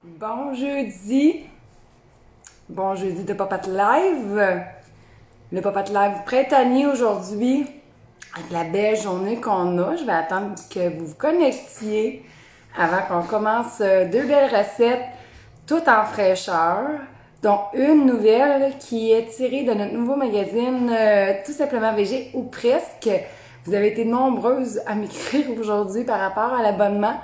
Bon jeudi de Popote Live. Le Popote Live printanier aujourd'hui, avec la belle journée qu'on a. Je vais attendre que vous vous connectiez avant qu'on commence deux belles recettes, toutes en fraîcheur, dont une nouvelle qui est tirée de notre nouveau magazine Tout simplement VG ou presque. Vous avez été nombreuses à m'écrire aujourd'hui par rapport à l'abonnement.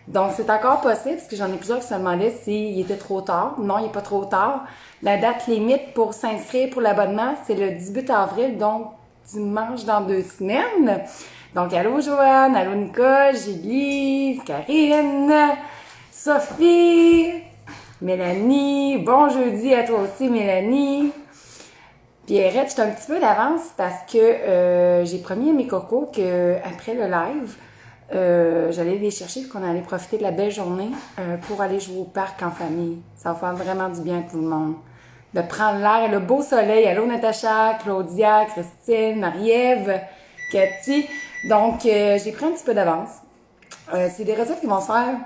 Donc, c'est encore possible, parce que j'en ai plusieurs qui se demandaient s'il était trop tard. Non, il n'est pas trop tard. La date limite pour s'inscrire pour l'abonnement, c'est le 18 avril, donc dimanche dans 2 semaines. Donc, allô Joanne, allô Nicole, Julie, Karine, Sophie, Mélanie. Bon jeudi à toi aussi, Mélanie. Pierrette, je suis un petit peu d'avance parce que j'ai promis à mes cocos qu'après le live, j'allais les chercher, qu'on allait profiter de la belle journée pour aller jouer au parc en famille. Ça va faire vraiment du bien à tout le monde. De prendre l'air et le beau soleil. Allô Natacha, Claudia, Christine, Marie-Ève, Cathy. Donc, j'ai pris un petit peu d'avance. C'est des recettes qui vont se faire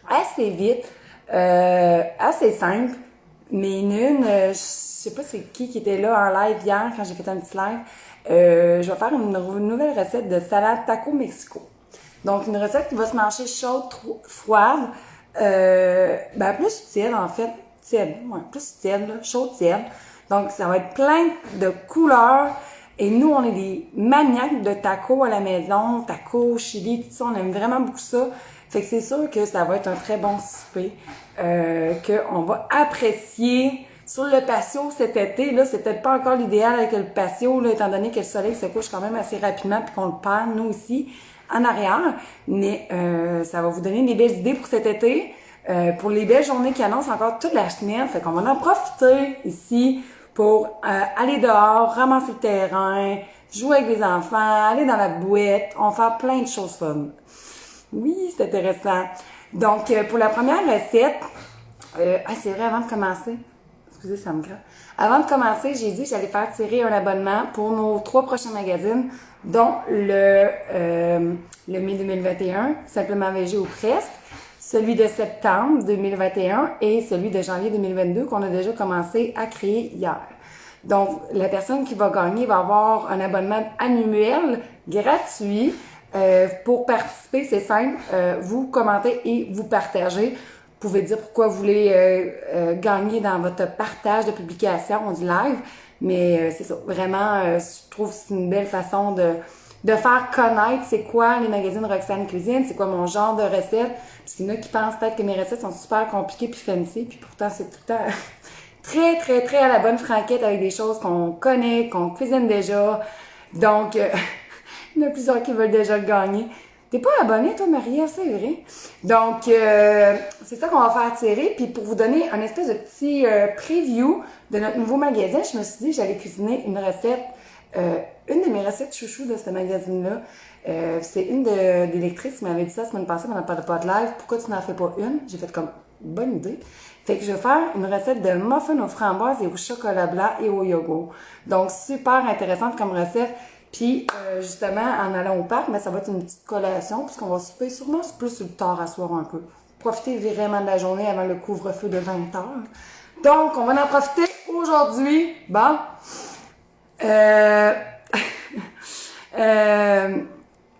assez vite, assez simple. Mais une, je sais pas c'est qui était là en live hier quand j'ai fait un petit live. Je vais faire une nouvelle recette de salade taco Mexico. Donc, une recette qui va se manger chaude, froide, plus tiède en fait. Tiède, ouais, plus tiède, là, chaude, tiède. Donc, ça va être plein de couleurs. Et nous, on est des maniaques de tacos à la maison, tacos, chili, tout ça. On aime vraiment beaucoup ça. Fait que c'est sûr que ça va être un très bon souper, qu'on va apprécier. Sur le patio cet été, là, c'est peut-être pas encore l'idéal avec le patio, là, étant donné que le soleil se couche quand même assez rapidement puis qu'on le perd, nous aussi, en arrière. Mais ça va vous donner des belles idées pour cet été. Pour les belles journées qui annoncent encore toute la semaine. Fait qu'on va en profiter ici pour aller dehors, ramasser le terrain, jouer avec les enfants, aller dans la bouette. On va faire plein de choses fun. Oui, c'est intéressant. Donc, pour la première recette, c'est vrai, avant de commencer, excusez, ça me gratte. Avant de commencer, j'ai dit que j'allais faire tirer un abonnement pour nos 3 prochains magazines, dont le mai 2021, Simplement VG ou presque, celui de septembre 2021 et celui de janvier 2022 qu'on a déjà commencé à créer hier. Donc, la personne qui va gagner va avoir un abonnement annuel gratuit. Pour participer, c'est simple, vous commentez et vous partagez. Vous pouvez dire pourquoi vous voulez gagner dans votre partage de publication du live. Mais c'est ça, vraiment, je trouve que c'est une belle façon de faire connaître c'est quoi les magazines Roxane Cuisine, c'est quoi mon genre de recettes. Parce qu'il y en a qui pensent peut-être que mes recettes sont super compliquées puis fancy, puis pourtant c'est tout le temps très, très, très à la bonne franquette avec des choses qu'on connaît, qu'on cuisine déjà. Donc, il y en a plusieurs qui veulent déjà le gagner. T'es pas abonné, toi, Marie-Ève, c'est vrai. Donc, c'est ça qu'on va faire tirer. Puis pour vous donner un espèce de petit preview de notre nouveau magazine, je me suis dit que j'allais cuisiner une recette, une de mes recettes chouchou de ce magazine-là. C'est une des lectrices qui m'avait dit ça la semaine passée pendant le pod live. Pourquoi tu n'en fais pas une? J'ai fait comme, bonne idée. Fait que je vais faire une recette de muffins aux framboises et au chocolat blanc et au yogourt. Donc, super intéressante comme recette. Puis, justement, en allant au parc, mais ça va être une petite collation, puisqu'on va souper sûrement plus sur le tard à soir un peu. Profiter vraiment de la journée avant le couvre-feu de 20 heures. Donc, on va en profiter aujourd'hui. Bon.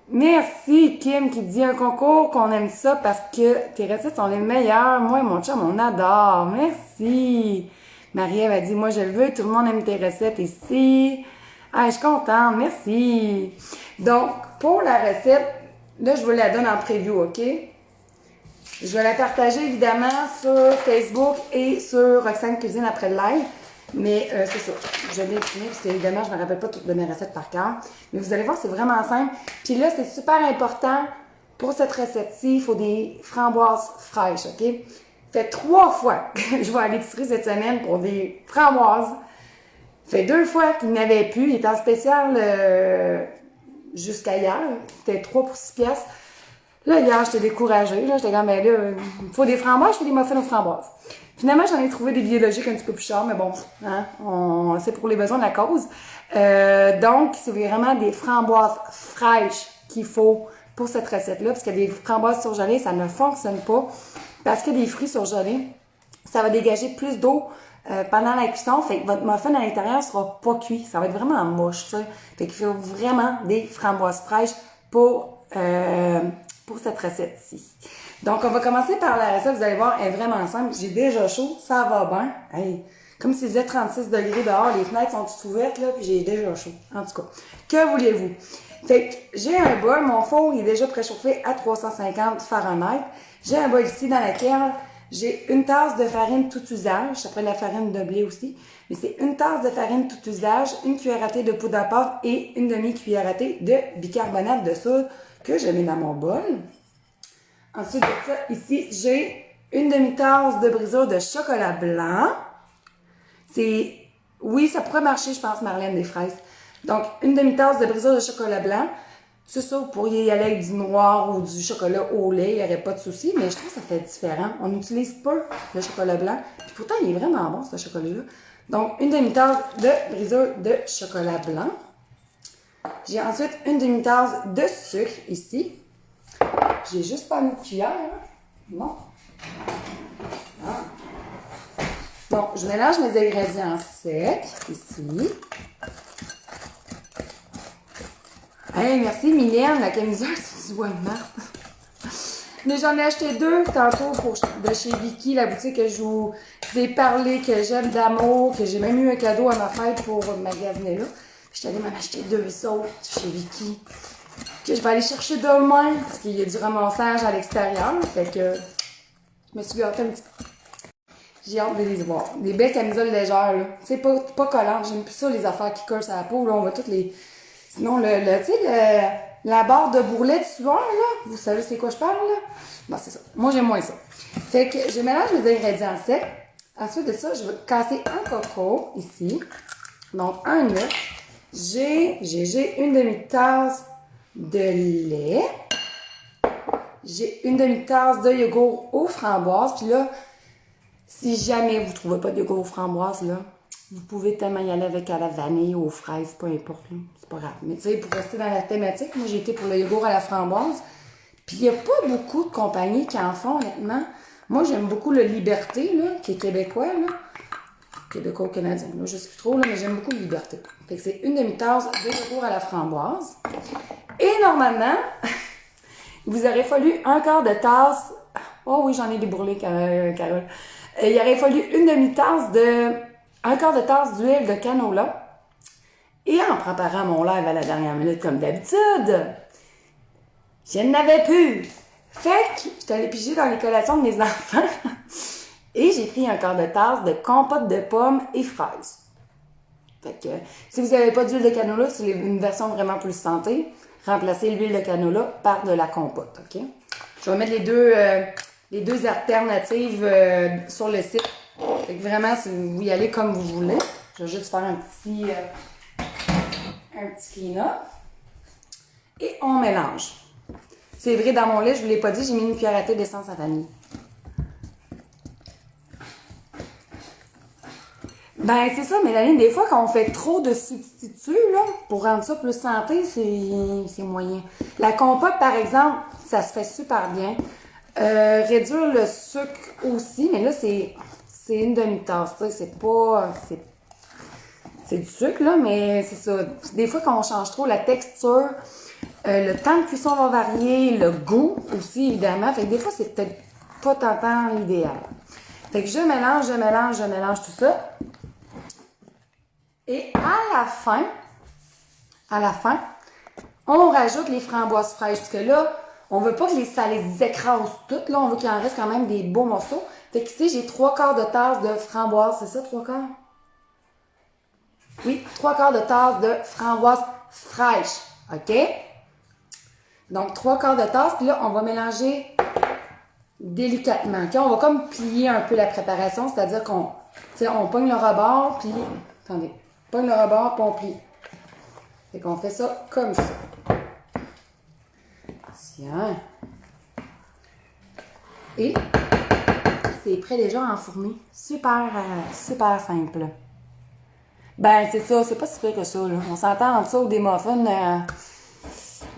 Merci, Kim, qui dit un concours qu'on aime ça parce que tes recettes sont les meilleures. Moi et mon chum, on adore. Merci. Marie-Ève a dit, moi, je le veux. Tout le monde aime tes recettes ici. Ah, je suis contente, merci. Donc, pour la recette, là, je vous la donne en preview, OK? Je vais la partager, évidemment, sur Facebook et sur Roxane Cuisine après le live. Mais c'est ça, je l'ai imprimé parce qu'évidemment, je ne me rappelle pas toutes de mes recettes par cœur. Mais vous allez voir, c'est vraiment simple. Puis là, c'est super important, pour cette recette-ci, il faut des framboises fraîches, OK? Fait 3 fois que je vais à l'épicerie cette semaine pour des framboises. Fait 2 fois qu'il n'avait plus. Il était en spécial jusqu'à hier. C'était 3 pour 6 piastres. Là, hier, j'étais découragée. Là, j'étais comme, mais là, il faut des framboises, je fais des muffins aux framboises. Finalement, j'en ai trouvé des biologiques un petit peu plus chers, mais bon, hein, c'est pour les besoins de la cause. Donc, c'est vraiment des framboises fraîches qu'il faut pour cette recette-là, parce que les framboises surgelées, ça ne fonctionne pas. parce que des fruits surgelés, ça va dégager plus d'eau pendant la cuisson, fait que votre muffin à l'intérieur sera pas cuit. Ça va être vraiment moche, tu sais. Fait qu'il faut vraiment des framboises fraîches pour cette recette-ci. Donc, on va commencer par la recette. Vous allez voir, elle est vraiment simple. J'ai déjà chaud, ça va bien. Hey, comme s'il faisait 36 degrés dehors, les fenêtres sont toutes ouvertes, là, puis j'ai déjà chaud. En tout cas, que voulez-vous? Fait que j'ai un bol, mon four il est déjà préchauffé à 350 Fahrenheit. J'ai un bol ici dans lequel j'ai une tasse de farine tout usage, ça s'appelle la farine de blé aussi, mais c'est une tasse de farine tout usage, une cuillère à thé de poudre à pâte et une demi-cuillère à thé de bicarbonate de soude que je mets dans mon bol. Ensuite de ça, ici, j'ai une demi-tasse de brisure de chocolat blanc. Oui, ça pourrait marcher, je pense, Marlène, des fraises. Donc, une demi-tasse de brisure de chocolat blanc. C'est ça, vous pourriez y aller avec du noir ou du chocolat au lait, il n'y aurait pas de souci, mais je trouve que ça fait différent. On utilise peu le chocolat blanc, puis pourtant, il est vraiment bon, ce chocolat-là. Donc, une demi-tasse de brisure de chocolat blanc. J'ai ensuite une demi-tasse de sucre, ici. J'ai juste pas mis de cuillère, hein? Non. Ah. Donc, je mélange mes ingrédients secs, ici. Hey, merci Mylène, la camisole, c'est du Walmart. Mais j'en ai acheté deux tantôt de chez Vicky, la boutique que je vous ai parlé, que j'aime d'amour, que j'ai même eu un cadeau à ma fête pour magasiner là. Je suis allée m'en acheter deux autres chez Vicky, que je vais aller chercher demain, parce qu'il y a du ramassage à l'extérieur. Fait que je me suis gâtée un petit peu. J'ai hâte de les voir. Des belles camisoles légères, là. Tu sais, pas collantes. J'aime plus ça, les affaires qui collent sur la peau, là. On va toutes les... Sinon, tu sais, la barre de bourrelet de sueur, là, vous savez c'est quoi je parle, là? Bon, c'est ça. Moi, j'aime moins ça. Fait que je mélange mes ingrédients secs. Ensuite de ça, je vais casser un coco, ici. Donc, un œuf. J'ai une demi-tasse de lait. J'ai une demi-tasse de yogourt aux framboises. Puis là, si jamais vous ne trouvez pas de yogourt aux framboises, là, vous pouvez tellement y aller avec à la vanille ou aux fraises, peu importe, là. C'est pas grave. Mais tu sais, pour rester dans la thématique, moi j'ai été pour le yogourt à la framboise. Puis il n'y a pas beaucoup de compagnies qui en font, honnêtement. Moi, j'aime beaucoup le Liberté, là, qui est québécois, là. Québécois ou canadien, là, je sais plus trop, là, mais j'aime beaucoup le Liberté. Fait que c'est une demi-tasse de yogourt à la framboise. Et normalement, il vous aurait fallu un quart de tasse. Oh oui, j'en ai débourlé, Carole. Il aurait fallu un quart de tasse d'huile de canola. Et en préparant mon live à la dernière minute, comme d'habitude, je n'avais plus. Fait que j'étais allée piger dans les collations de mes enfants. Et j'ai pris un quart de tasse de compote de pommes et fraises. Fait que si vous n'avez pas d'huile de canola, c'est une version vraiment plus santé. Remplacez l'huile de canola par de la compote, ok? Je vais mettre les deux alternatives sur le site. Fait que vraiment, si vous y allez comme vous voulez. Je vais juste faire un petit clean-up. Et on mélange. C'est vrai, dans mon lait, je ne vous l'ai pas dit, j'ai mis une cuillère à thé d'essence à vanille. Ben, c'est ça, Mélanie, des fois, quand on fait trop de substituts, là, pour rendre ça plus santé, c'est moyen. La compote, par exemple, ça se fait super bien. Réduire le sucre aussi, mais là, c'est une demi-tasse, tu sais, c'est du sucre, là, mais c'est ça. Des fois, quand on change trop la texture, le temps de cuisson va varier, le goût aussi, évidemment. Fait que des fois, c'est peut-être pas tant l'idéal. Fait que je mélange tout ça. Et à la fin, on rajoute les framboises fraîches. Parce que là, on veut pas que ça les écrase toutes. Là, on veut qu'il en reste quand même des beaux morceaux. Fait que ici, j'ai 3/4 de tasse de framboises. C'est ça, 3/4? Oui, 3/4 de tasse de framboises fraîches. OK? Donc, 3/4 de tasse. Puis là, on va mélanger délicatement. OK? On va comme plier un peu la préparation. C'est-à-dire qu'on pogne le rebord, puis... Attendez. On pogne le rebord, puis on plie. Fait qu'on fait ça comme ça. Tiens. Et c'est prêt déjà à enfourner. Super simple. Ben, c'est ça. C'est pas si près que ça, là. On s'entend entre ça ou des muffins.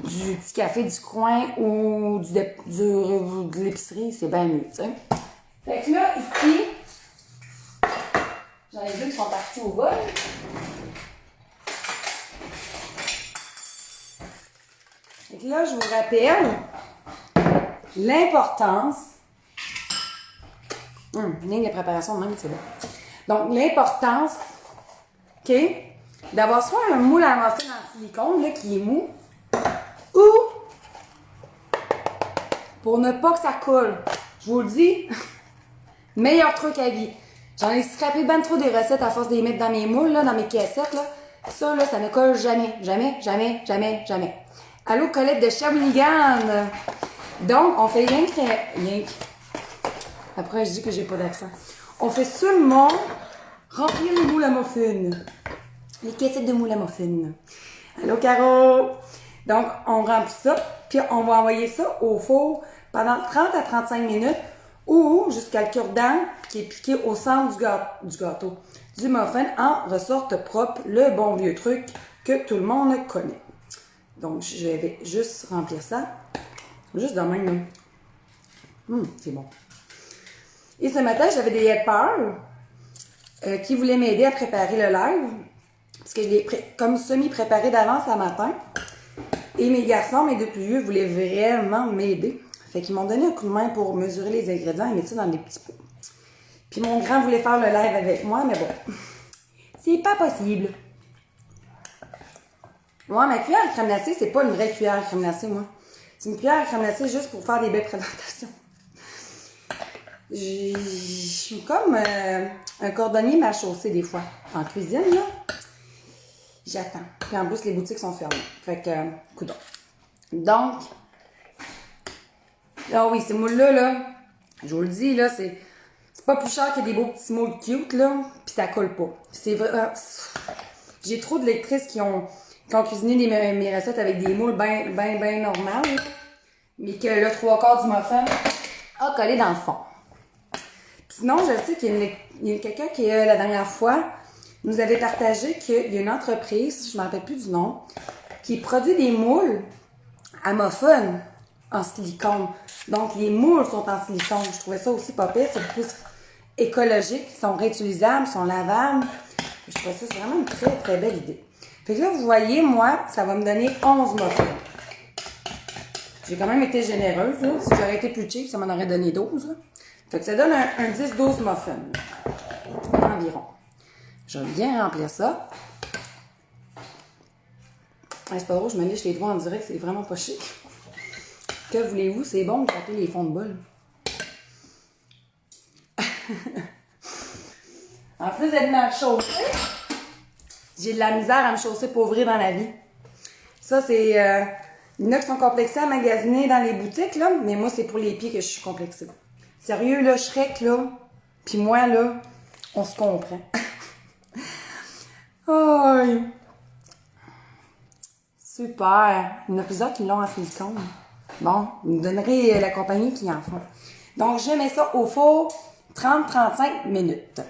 du petit café du coin ou de l'épicerie, c'est bien mieux, tu sais. Fait que là, ici, j'en ai deux qui sont partis au vol. Fait que là, je vous rappelle l'importance. Ligne de préparation, même, c'est bon. Donc, l'importance, OK, d'avoir soit un moule à muffin en silicone, là, qui est mou, ou pour ne pas que ça colle. Je vous le dis, meilleur truc à vie. J'en ai scrappé ben trop des recettes à force de les mettre dans mes moules, là, dans mes caissettes, là. Ça, là, ça ne colle jamais. Jamais, jamais, jamais, jamais. Allô, Colette de Shawinigan! Donc, on fait rien que... Après, je dis que j'ai pas d'accent. On fait seulement remplir les moules à muffins. Les caissettes de moules à muffins. Allô, Caro! Donc, on remplit ça, puis on va envoyer ça au four pendant 30 à 35 minutes ou jusqu'à le cure-dent qui est piqué au centre du gâteau, du muffin, en ressorte propre, le bon vieux truc que tout le monde connaît. Donc, je vais juste remplir ça. Juste de même, c'est bon. Et ce matin, j'avais des helpers qui voulaient m'aider à préparer le live. Parce que je l'ai comme semi-préparé d'avance ce matin. Et mes garçons, mes deux plus vieux, voulaient vraiment m'aider. Fait qu'ils m'ont donné un coup de main pour mesurer les ingrédients et mettre ça dans des petits pots. Puis mon grand voulait faire le live avec moi, mais bon, c'est pas possible. Moi, ma cuillère à crème glacée, c'est pas une vraie cuillère à crème glacée, moi. C'est une cuillère à crème glacée juste pour faire des belles présentations. Je suis comme un cordonnier mal chaussé des fois. En cuisine, là, j'attends. Puis en plus, les boutiques sont fermées. Fait que, coudonc. Donc, ah oui, ces moules-là, là, je vous le dis, là, c'est pas plus cher que des beaux petits moules cute, là, puis ça colle pas. C'est vrai. J'ai trop de lectrices qui ont cuisiné mes recettes avec des moules ben normales, là, mais que le 3/4 du muffin a collé dans le fond. Sinon, je sais qu'il y a quelqu'un qui, la dernière fois, nous avait partagé qu'il y a une entreprise, je ne me rappelle plus du nom, qui produit des moules à muffins en silicone. Donc, les moules sont en silicone. Je trouvais ça aussi pas pire. C'est plus écologique. Ils sont réutilisables, ils sont lavables. Je trouvais ça vraiment une très, très belle idée. Fait que là, vous voyez, moi, ça va me donner 11 muffins. J'ai quand même été généreuse, là. Si j'aurais été plus cheap, ça m'en aurait donné 12, là. Fait que ça donne un 10-12 muffins. Environ. Je vais bien remplir ça. C'est pas drôle, je me lèche les doigts en direct, c'est vraiment pas chic. Que voulez-vous, c'est bon de gratter les fonds de bol. En plus d'être mal chaussée, j'ai de la misère à me chausser pour ouvrir dans la vie. Ça, c'est... il y en a qui sont complexés à magasiner dans les boutiques, là, mais moi, c'est pour les pieds que je suis complexée. Sérieux, là, Shrek, là, puis moi, là, on se comprend. Oh, super! Il y en a plusieurs qui l'ont en silicone. Bon, vous me donnerez la compagnie qui en font. Donc, je mets ça au four 30-35 minutes.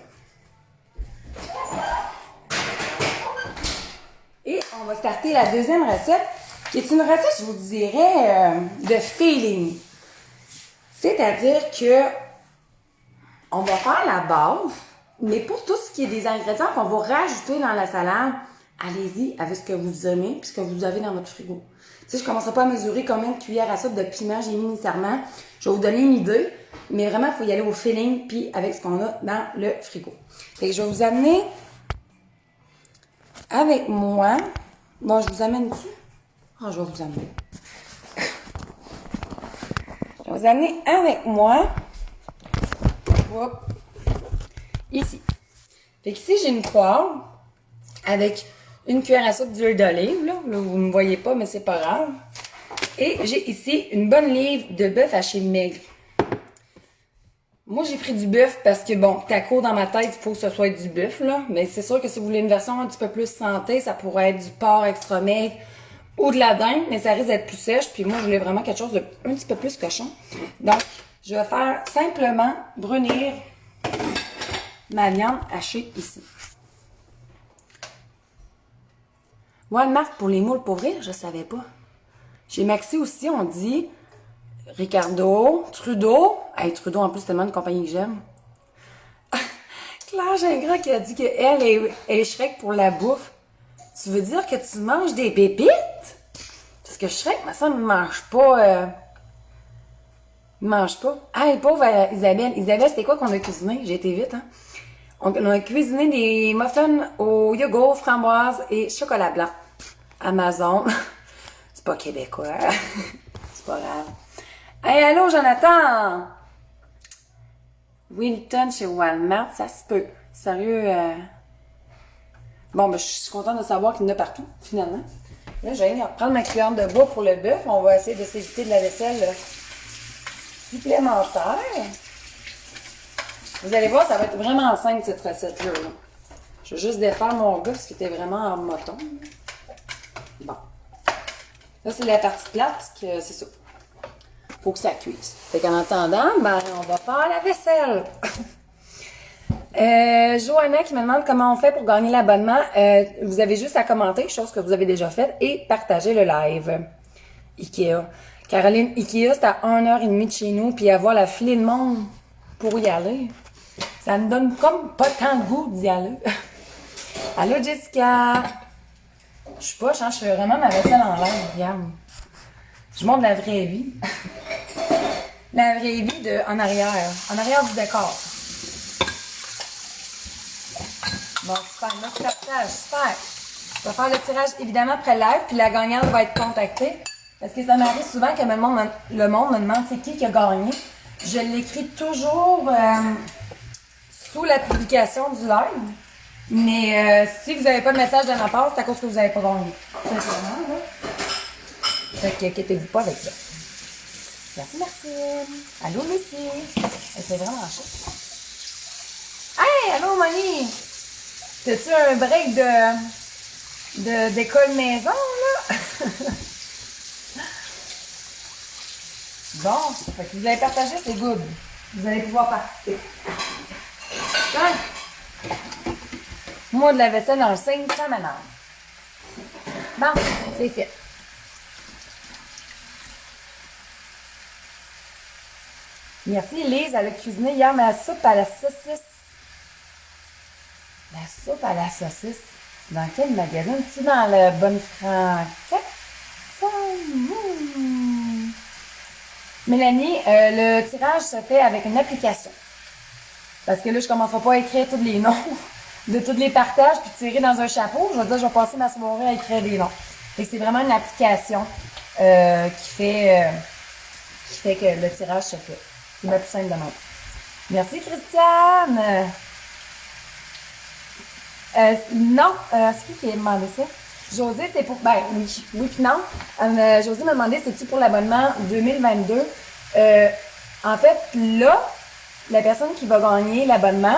Et on va starter la deuxième recette, qui est une recette, je vous dirais, de feeling. C'est-à-dire que on va faire la base, mais pour tout ce qui est des ingrédients qu'on va rajouter dans la salade, allez-y avec ce que vous aimez puis ce que vous avez dans votre frigo. Tu sais, je ne commencerai pas à mesurer combien de cuillères à soupe de piment j'ai mis nécessairement. Je vais vous donner une idée, mais vraiment, il faut y aller au feeling puis avec ce qu'on a dans le frigo. Fait que je vais vous amener avec moi. Bon, je vous amène dessus. Ah, je vais vous amener. Je vais vous amener avec moi. Hop. Ici. Fait qu'ici, j'ai une poêle avec une cuillère à soupe d'huile d'olive. Là, vous ne me voyez pas, mais c'est pas grave. Et j'ai ici une bonne livre de bœuf haché maigre. Moi, j'ai pris du bœuf parce que, bon, taco dans ma tête, il faut que ce soit du bœuf, là. Mais c'est sûr que si vous voulez une version un petit peu plus santé, ça pourrait être du porc extra maigre ou de la dinde, mais ça risque d'être plus sèche. Puis moi, je voulais vraiment quelque chose de un petit peu plus cochon. Donc, je vais faire simplement brunir ma viande hachée ici. Walmart pour les moules pour ouvrir, je savais pas. Chez Maxi aussi, on dit Ricardo, Trudeau. Hey, Trudeau, en plus, c'est tellement une compagnie que j'aime. Claire Gingras qui a dit qu'elle est Shrek pour la bouffe. Tu veux dire que tu manges des pépites? Parce que Shrek, ça ne mange pas. Il mange pas. Ah, pauvre Isabelle. Isabelle, c'était quoi qu'on a cuisiné? J'ai été vite, hein? On a cuisiné des muffins au yogourt, framboise et chocolat blanc. Amazon. C'est pas québécois. C'est pas grave. Hey, allô, Jonathan! Wilton chez Walmart, ça se peut. Sérieux, Bon, ben, je suis contente de savoir qu'il y en a partout, finalement. Là, je vais reprendre ma cuillère de bois pour le bœuf. On va essayer de s'éviter de la vaisselle supplémentaire. Vous allez voir, ça va être vraiment simple, cette recette-là. Je vais juste défaire mon bœuf, parce qu'il était vraiment en moton. Bon. Là, c'est la partie plate, parce que c'est ça. Faut que ça cuise. Fait qu'en attendant, ben, on va faire la vaisselle. Johanna qui me demande comment on fait pour gagner l'abonnement. Vous avez juste à commenter, chose que vous avez déjà faite, et partager le live. Ikea. Caroline, Ikea, c'est à 1h30 de chez nous, puis avoir la filée de monde pour y aller. Ça me donne comme pas tant de goût d'y aller. Allô, Jessica! Je suis poche, hein? Je fais vraiment ma vaisselle en l'air, regarde. Je montre la vraie vie. La vraie vie en arrière du décor. Bon, super, notre partage, super. Je vais faire le tirage évidemment après le live, puis la gagnante va être contactée. Parce que ça m'arrive souvent que le monde me demande c'est qui a gagné. Je l'écris toujours sous la publication du live. Mais si vous n'avez pas de message de ma part, c'est à cause que vous n'avez pas gagné. Simplement, là. Fait que inquiétez-vous pas avec ça. Merci Martine. Allô Lucie. C'est vraiment chaud. Hey, allô Moni. T'as-tu un break d'école maison, là? Bon, fait que vous avez partagé, c'est good. Vous allez pouvoir participer. Tiens. Moi, de la vaisselle dans le signe, ça m'énerve. Bon, c'est fait. Merci Lise, elle a cuisiné hier ma soupe à la saucisse. La soupe à la saucisse. Dans quel magasin? Tu dans le Bonne Franquette? Mélanie, le tirage se fait avec une application. Parce que là, je ne commencerai pas à écrire tous les noms de tous les partages puis tirer dans un chapeau. Je vais dire, je vais passer ma soirée à écrire des noms. Et c'est vraiment une application qui fait que le tirage se fait. C'est bien plus simple de même. Merci, Christiane! Non, c'est qui a demandé ça? Josée, c'est pour... Ben, oui puis non. Josée m'a demandé, c'est-tu pour l'abonnement 2022? En fait, là, la personne qui va gagner l'abonnement,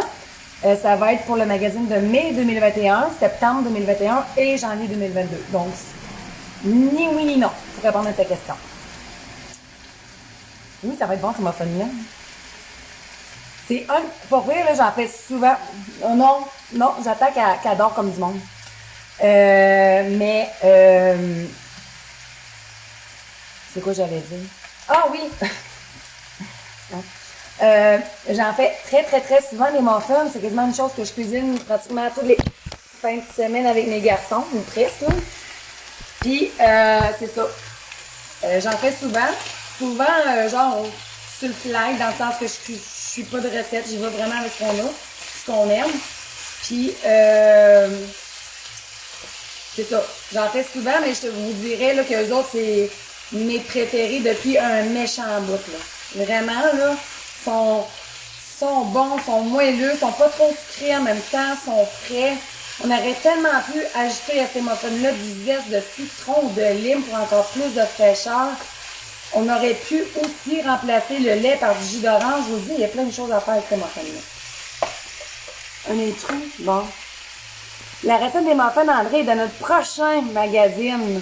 ça va être pour le magazine de mai 2021, septembre 2021 et janvier 2022. Donc, ni oui ni non, pour répondre à ta question. Oui, ça va être bon, ce muffin-là. C'est un... Pour vrai, là, j'en fais souvent. Non, j'attends qu'elle dort comme du monde. C'est quoi j'allais dire? Ah oui! J'en fais très, très, très souvent des muffins. C'est quasiment une chose que je cuisine pratiquement toutes les fins de semaine avec mes garçons, ou presque. Puis, c'est ça. J'en fais souvent. Souvent, genre, sur le fly, dans le sens que je suis pas de recette. J'y vais vraiment avec ce qu'on a, ce qu'on aime. Puis, c'est ça. J'en fais souvent, mais je vous dirais là, qu'eux autres, c'est mes préférés depuis un méchant bout. Là. Vraiment, là, sont bons, sont moelleux, sont pas trop sucrés en même temps, sont frais. On aurait tellement pu ajouter à ces muffins-là du zeste de citron ou de lime pour encore plus de fraîcheur. On aurait pu aussi remplacer le lait par du jus d'orange. Je vous dis, il y a plein de choses à faire avec ces muffins-là. Un intrus, bon. La recette des muffins d'André est dans notre prochain magazine.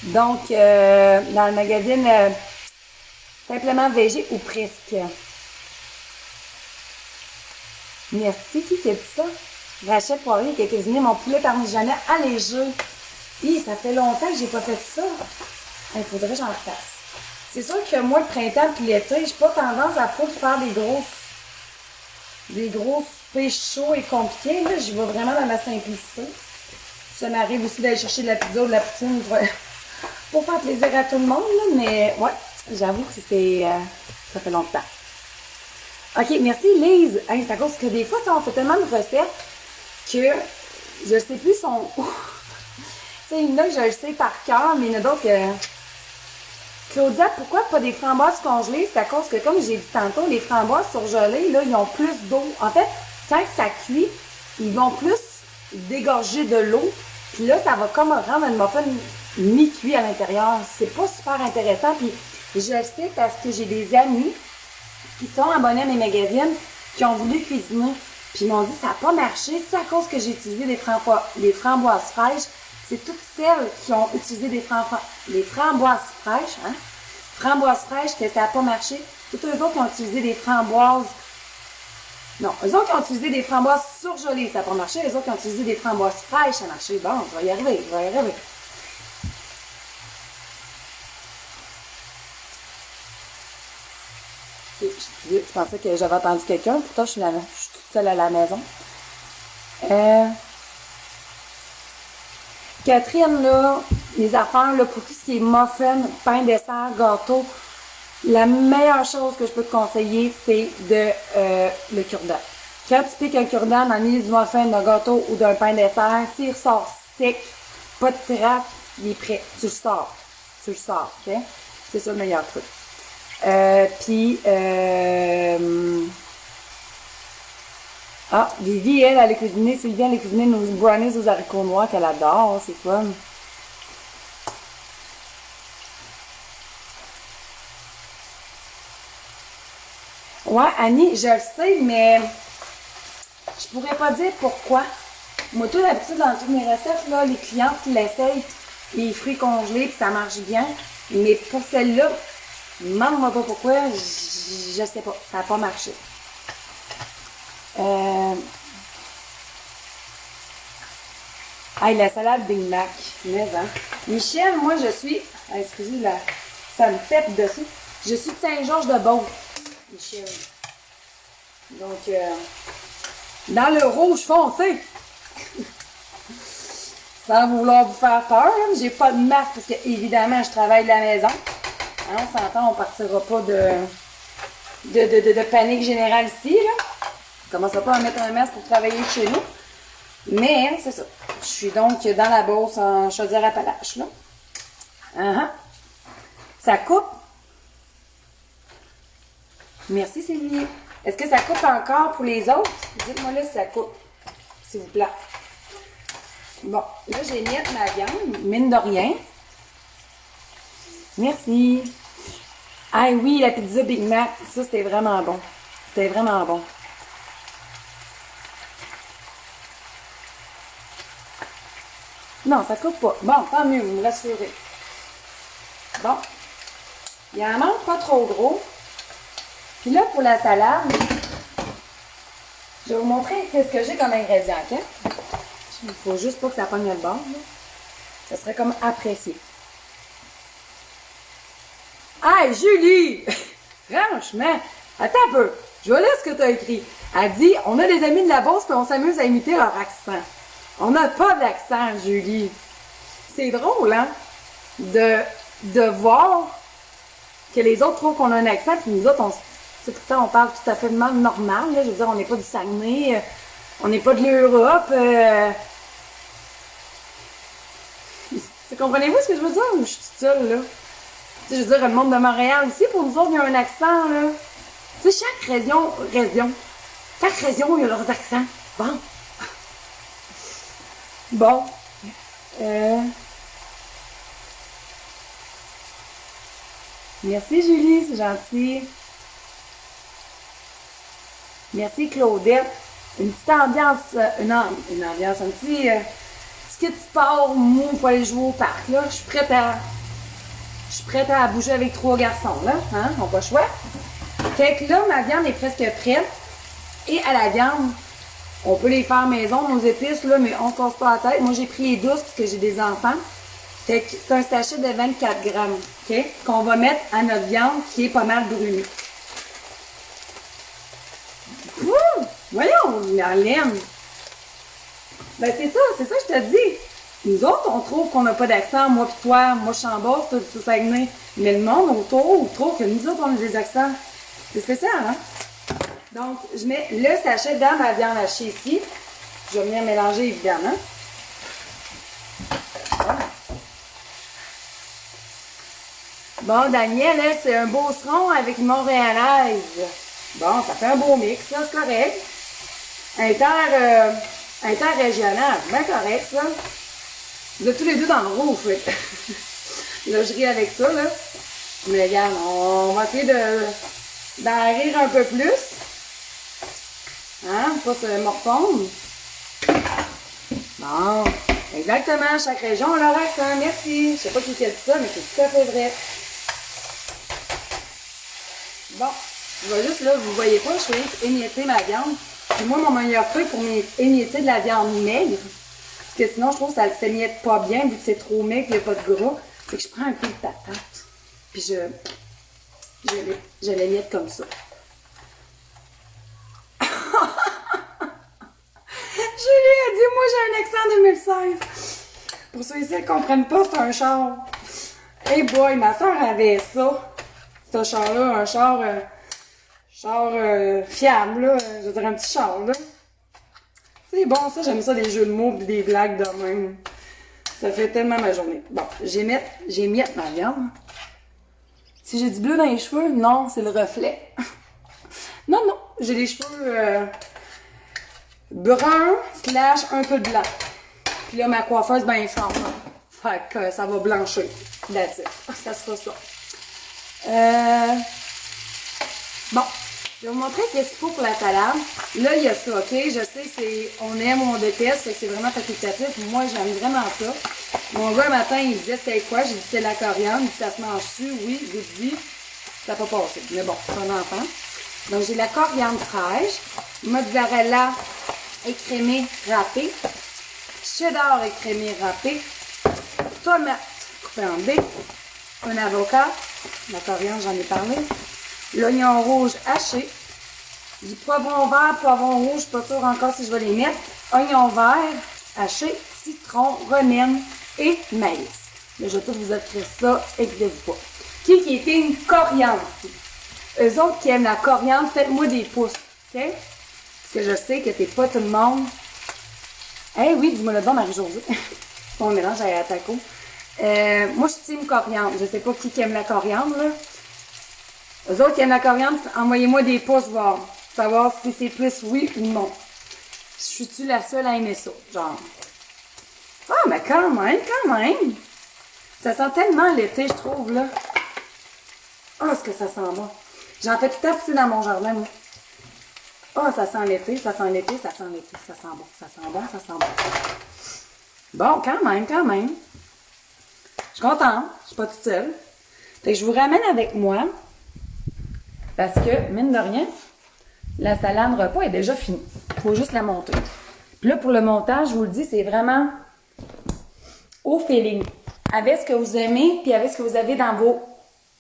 Donc, dans le magazine Simplement Végé ou presque. Merci, qui a dit ça? Rachel Poirier qui a cuisiné mon poulet parmigianais allégé. Ça fait longtemps que j'ai pas fait ça. Il faudrait que j'en fasse. C'est sûr que moi, le printemps et l'été, j'ai pas tendance à faire des grosses pêches chauds et compliquées. Là, j'y vais vraiment dans la simplicité. Ça m'arrive aussi d'aller chercher de la pizza ou de la poutine pour faire plaisir à tout le monde, là, mais ouais, j'avoue que ça fait longtemps. OK, merci Lise. Hey, c'est à cause que des fois, on fait tellement de recettes que je sais plus son où. Tu sais, il y en a que je le sais par cœur, mais il y en a d'autres que... Claudia, pourquoi pas des framboises congelées? C'est à cause que, comme j'ai dit tantôt, les framboises surgelées, là, ils ont plus d'eau. En fait, quand ça cuit, ils vont plus dégorger de l'eau. Puis là, ça va comme rendre un muffin mi-cuit à l'intérieur. C'est pas super intéressant. Puis je le sais parce que j'ai des amis qui sont abonnés à mes magazines qui ont voulu cuisiner. Puis ils m'ont dit ça n'a pas marché. C'est à cause que j'ai utilisé des framboises fraîches. C'est toutes celles qui ont utilisé des framboises fraîches, hein? Framboises fraîches, que ça n'a pas marché. Toutes eux autres qui ont utilisé des framboises. Non, eux autres qui ont utilisé des framboises surgelées, ça n'a pas marché. Eux autres qui ont utilisé des framboises fraîches, ça a marché. Bon, je vais y arriver. Je pensais que j'avais entendu quelqu'un, pourtant je suis toute seule à la maison. Catherine, là, les affaires, là, pour tout ce qui est muffin, pain, dessert, gâteau, la meilleure chose que je peux te conseiller, c'est le cure-dent. Quand tu piques un cure-dent dans le milieu du muffin, d'un gâteau ou d'un pain dessert, s'il ressort sec, pas de trace, il est prêt. Tu le sors, ok? C'est ça le meilleur truc. Vivi, elle a cuisiné, Sylvie, elle a cuisiné nos brownies aux haricots noirs qu'elle adore, c'est fun. Ouais, Annie, je le sais, mais je pourrais pas dire pourquoi. Moi, tout d'habitude, dans toutes mes recettes, là, les clientes l'essayent, les fruits congelés, puis ça marche bien. Mais pour celle-là, demande-moi pas pourquoi, je sais pas, ça n'a pas marché. La salade Big Mac. Mais, hein. Michel, moi, je suis... excusez, là, ça me pète dessus. Je suis de Saint-Georges-de-Beauce, Michel. Donc, dans le rouge foncé. Sans vouloir vous faire peur, hein, j'ai pas de masque parce que, évidemment, je travaille de la maison. Hein, on s'entend, on partira pas de panique générale ici, là. On commencera pas à mettre un masque pour travailler chez nous. Mais, c'est ça. Je suis donc dans la Beauce en Chaudière-Appalaches, là. Ça coupe. Merci, Sylvie. Est-ce que ça coupe encore pour les autres? Dites-moi là si ça coupe, s'il vous plaît. Bon, là, j'ai mis ma viande, mine de rien. Merci. Ah oui, la pizza Big Mac, ça, c'était vraiment bon. C'était vraiment bon. Non, ça coupe pas. Bon, tant mieux, vous me rassurez. Bon. Il en manque pas trop gros. Puis là, pour la salade, je vais vous montrer ce que j'ai comme ingrédient. Okay? Il faut juste pas que ça pogne le bord. Là. Ça serait comme apprécié. Hey, Julie! Franchement, attends un peu. Je vais lire ce que tu as écrit. Elle dit, on a des amis de la Beauce puis on s'amuse à imiter leur accent. On n'a pas d'accent, Julie. C'est drôle, hein? De voir que les autres trouvent qu'on a un accent, puis nous autres, pourtant, on parle tout à fait de mal normal. Là. Je veux dire, on n'est pas du Saguenay, on n'est pas de l'Europe. Comprenez-vous ce que je veux dire? Ou je suis toute seule, là? Tu sais, je veux dire, le monde de Montréal aussi, pour nous autres, il y a un accent, là. Tu sais, chaque région, il y a leurs accents. Bon. Bon. Merci, Julie, c'est gentil. Merci, Claudette. Une petite ambiance, une ambiance, un petit kit sport mou pour aller jouer au parc, là. Je suis prête à bouger avec 3 garçons, là. Hein? On n'a pas le choix. Fait que là, ma viande est presque prête. Et à la viande, on peut les faire maison, nos épices, là, mais on ne casse pas la tête. Moi, j'ai pris les douces parce que j'ai des enfants. Fait que c'est un sachet de 24 grammes, OK? Qu'on va mettre à notre viande qui est pas mal brûlée. Ouh! Voyons, la laine! Ben c'est ça que je te dis. Nous autres, on trouve qu'on n'a pas d'accent, moi pis toi, moi je suis en Beauce, toi tu Saguenay. Mais le monde autour trouve que nous autres, on a des accents. C'est spécial, hein? Donc, je mets le sachet dans ma viande hachée ici. Je vais venir mélanger, évidemment. Voilà. Bon, Daniel, hein, c'est un beauceron avec une montréalaise. Bon, ça fait un beau mix, ça, c'est correct. Interrégional, bien correct, ça. Vous êtes tous les deux dans le rouge, fait. Là, je ris avec ça, là. Mais regarde, on va essayer d'en rire un peu plus. Hein? Pas se morfondre. Bon. Exactement. Chaque région a leur accent. Merci. Je sais pas qui a dit ça, mais c'est tout à fait vrai. Bon. Je vais juste, là, vous voyez pas, je vais émietter ma viande. Puis moi, mon meilleur truc pour émietter de la viande maigre, parce que sinon, je trouve que ça ne s'émiette pas bien, vu que c'est trop maigre, qu'il n'y a pas de gras, c'est que je prends un peu de patate. Puis je l'émiette comme ça. Julie a dit, moi j'ai un accent 2016. Pour ceux ici qui ne comprennent pas, c'est un char. Hey boy, ma soeur avait ça. C'est un char-là, un char fiable, là. Je veux dire, un petit char, là. C'est bon, ça, j'aime ça, des jeux de mots et des blagues de même. Ça fait tellement ma journée. Bon, j'émiette ma viande. Si j'ai du bleu dans les cheveux, non, c'est le reflet. Non, j'ai les cheveux bruns / un peu blanc. Puis là, ma coiffeuse, ben, elle forme. Fait que ça va blanchir. That's it. Ça sera ça. Bon, je vais vous montrer qu'est-ce qu'il faut pour la salade. Là, il y a ça, OK? Je sais, on aime ou on déteste, fait que c'est vraiment facultatif. Moi, j'aime vraiment ça. Mon gars, un matin, il disait c'était quoi? J'ai dit c'est la coriandre. Il dit ça se mange-tu? Oui, je vous dis, ça n'a pas passé. Mais bon, c'est un enfant. Donc, j'ai la coriandre fraîche, mozzarella écrémée râpée, cheddar écrémé râpé, tomate coupée en dés, un avocat, la coriandre, j'en ai parlé, l'oignon rouge haché, du poivron vert, poivron rouge, je suis pas sûre encore si je vais les mettre, oignon vert haché, citron, romaine et maïs. Là, je vais tout vous offrir ça, inquiétez-vous pas. Qui était une coriandre ici? Eux autres qui aiment la coriandre, faites-moi des pouces, OK? Parce que je sais que c'est pas tout le monde. Eh oui, dis-moi le bon, Marie-Josée. On mélange à la taco. Moi, je suis team coriandre. Je sais pas qui aime la coriandre, là. Eux autres qui aiment la coriandre, envoyez-moi des pouces, voir. Savoir si c'est plus oui ou non. Je suis-tu la seule à aimer ça? Genre. Ah, mais quand même. Ça sent tellement l'été, je trouve, là. Ah, est-ce que ça sent bon? J'en fais tout à fait dans mon jardin, moi. Ah, ça sent l'été, ça sent l'été, ça sent l'été. Ça sent bon, ça sent bon, ça sent bon. Bon, quand même. Je suis contente, je suis pas toute seule. Fait que je vous ramène avec moi. Parce que, mine de rien, la salade repas est déjà finie. Il faut juste la monter. Puis là, pour le montage, je vous le dis, c'est vraiment au feeling. Avec ce que vous aimez, puis avec ce que vous avez dans vos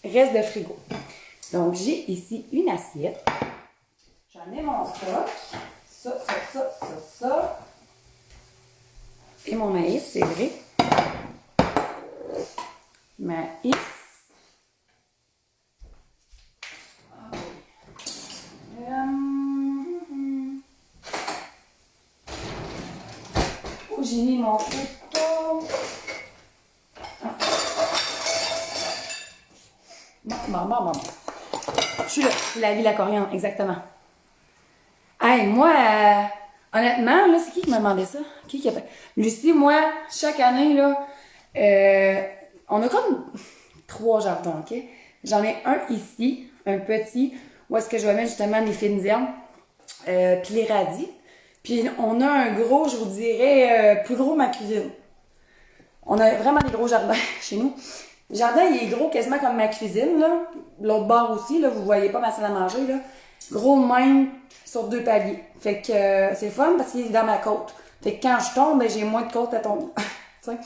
restes de frigo. Donc, j'ai ici une assiette. J'en ai mon stock. Ça. Et mon maïs, c'est vrai. Maïs. Où j'ai mis mon couteau? Bon. Je suis là. C'est la vie, la coriandre, exactement. Hey, moi, honnêtement, là, c'est qui m'a demandé ça? Qui a fait? Lucie, moi, chaque année, là, on a comme 3 jardins, OK? J'en ai un ici, un petit, où est-ce que je vais mettre justement les fines herbes, puis les radis. Puis on a un gros, je vous dirais, plus gros que ma cuisine. On a vraiment des gros jardins chez nous. Le jardin, il est gros quasiment comme ma cuisine, là. L'autre bord aussi, là, vous voyez pas ma salle à manger, là. Gros même sur 2 paliers. Fait que c'est fun parce qu'il est dans ma côte. Fait que quand je tombe, ben, j'ai moins de côte à tomber. sais.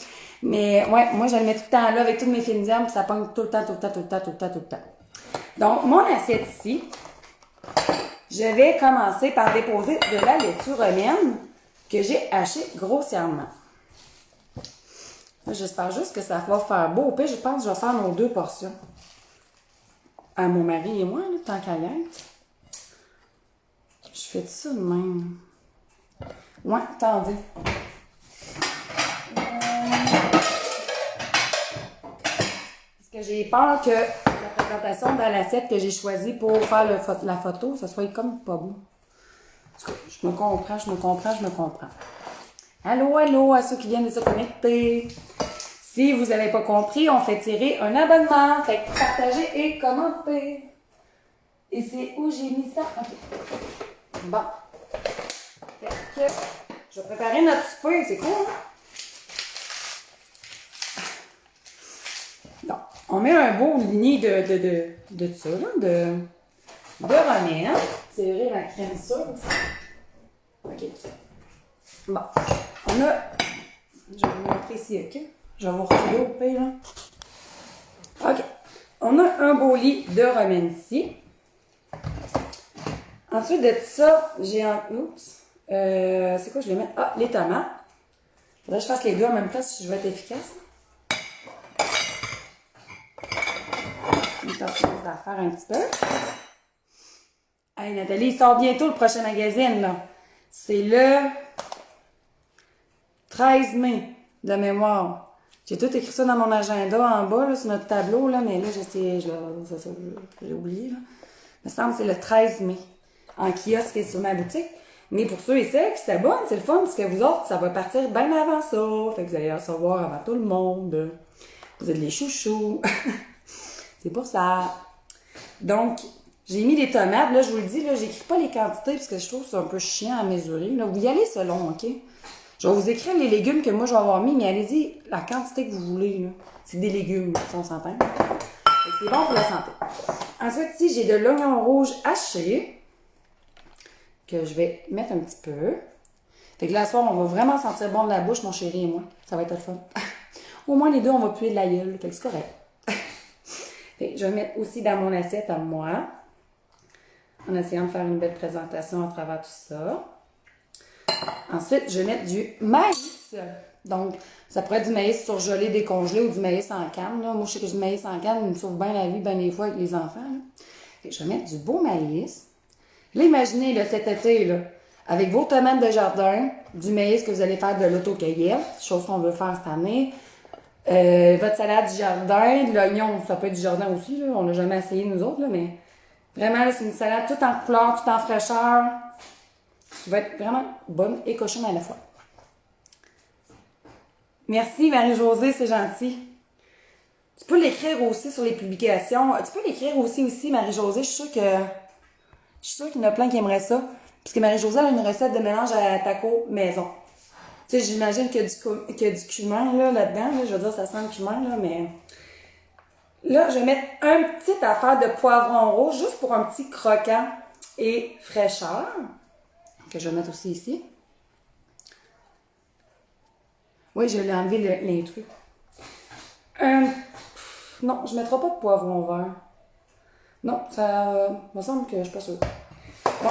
Mais ouais, moi, je le mets tout le temps là avec toutes mes fines herbes, puis ça pogne tout le temps, tout le temps, tout le temps, tout le temps, tout le temps. Donc, mon assiette ici, je vais commencer par déposer de la laitue romaine que j'ai hachée grossièrement. J'espère juste que ça va faire beau. Au pire, je pense que je vais faire nos 2 portions. À mon mari et moi, là, tant qu'à y être. Je fais ça de même. Ouais, attendez. Parce que j'ai peur que la présentation dans l'assiette que j'ai choisie pour faire la photo, ça soit comme pas beau. En tout cas, je me comprends. Allô, allô, à ceux qui viennent de se connecter. Si vous n'avez pas compris, on fait tirer un abonnement. Fait que partagez et commentez. Et c'est où j'ai mis ça? OK. Bon. Fait que je vais préparer notre souper. C'est cool, hein? Donc, on met un beau lignée de ça, là, de romaine. C'est vrai, la crème sûre aussi. OK. Bon. On a... Je vais vous montrer ici, OK? Je vais vous reculer au pire, là. OK. On a un beau lit de romaine ici. Ensuite de ça, j'ai un... Oups. C'est quoi je vais mettre? Ah, les tomates. Faudrait que je fasse les deux en même temps si je veux être efficace. Je vais tenter les affaires un petit peu. Hey Nathalie, il sort bientôt le prochain magazine, là. C'est le 13 mai de mémoire. J'ai tout écrit ça dans mon agenda en bas, là, sur notre tableau, là, mais là, j'ai oublié, là. Il me semble que c'est le 13 mai, en kiosque et sur ma boutique. Mais pour ceux et celles qui s'abonnent, c'est le fun, parce que vous autres, ça va partir bien avant ça. Fait que vous allez recevoir avant tout le monde. Vous êtes les chouchous. C'est pour ça. Donc, j'ai mis des tomates. Là, je vous le dis, là, j'écris pas les quantités, parce que je trouve que c'est un peu chiant à mesurer. Là, vous y allez selon, OK? Je vais vous écrire les légumes que moi, je vais avoir mis, mais allez-y la quantité que vous voulez, là. C'est des légumes, si on s'entend. C'est bon pour la santé. Ensuite, ici, j'ai de l'oignon rouge haché, que je vais mettre un petit peu. Fait que là, ce soir, on va vraiment sentir bon de la bouche, mon chéri et moi. Ça va être le fun. Au moins, les deux, on va puer de la gueule. Fait que c'est correct. Fait que je vais mettre aussi dans mon assiette à moi, en essayant de faire une belle présentation à travers tout ça. Ensuite, je vais mettre du maïs. Donc, ça pourrait être du maïs surgelé, décongelé ou du maïs en canne. Là. Moi, je sais que du maïs en canne, il me sauve bien la vie, bien des fois avec les enfants. Là. Fait que je vais mettre du beau maïs. Là, imaginez, là, cet été, là, avec vos tomates de jardin, du maïs que vous allez faire de l'autocueillette, chose qu'on veut faire cette année, votre salade du jardin, de l'oignon, ça peut être du jardin aussi, là, on l'a jamais essayé nous autres, là, mais vraiment, là, c'est une salade toute en couleur, toute en fraîcheur, qui va être vraiment bonne et cochonne à la fois. Merci Marie-Josée, c'est gentil. Tu peux l'écrire aussi sur les publications. Tu peux l'écrire aussi Marie-Josée, je suis sûre qu'il y en a plein qui aimeraient ça. Puisque Marie-Josée a une recette de mélange à taco maison. Tu sais, j'imagine qu'il y a du cumin là-dedans. Là, je veux dire, ça sent le cumin, là, mais... Là, je vais mettre un petit affaire de poivron rouge, juste pour un petit croquant et fraîcheur. Que je vais mettre aussi ici. Oui, je l'ai enlevé l'intrus. Non, je ne mettrai pas de poivron vert. Non, ça me semble que je suis pas sûre. Bon.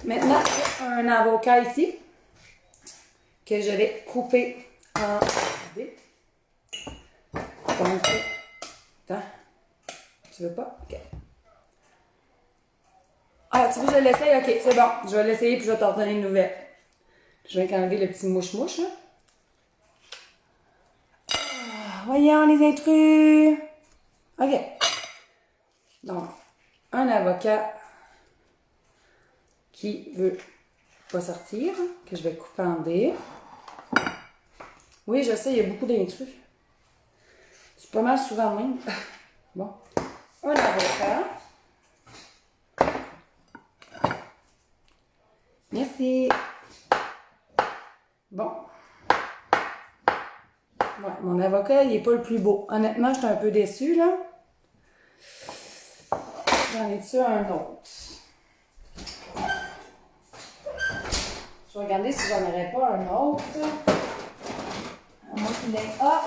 Maintenant, un avocat ici que je vais couper en dés. Donc, attends. Tu veux pas? OK. Ah, tu veux que je l'essaye? OK, c'est bon. Je vais l'essayer puis je vais t'en donner une nouvelle. Je vais enlever le petit mouche-mouche, là. Ah, voyons les intrus. OK. Donc, un avocat qui veut pas sortir, que je vais couper en dés. Oui, je sais, il y a beaucoup d'intrus. C'est pas mal souvent même. Bon. Un avocat. Merci. Bon. Ouais, mon avocat, il est pas le plus beau. Honnêtement, je suis un peu déçue, là. J'en ai-tu un autre? Je vais regarder si j'en aurais pas un autre. Moi qui l'aime. Ah!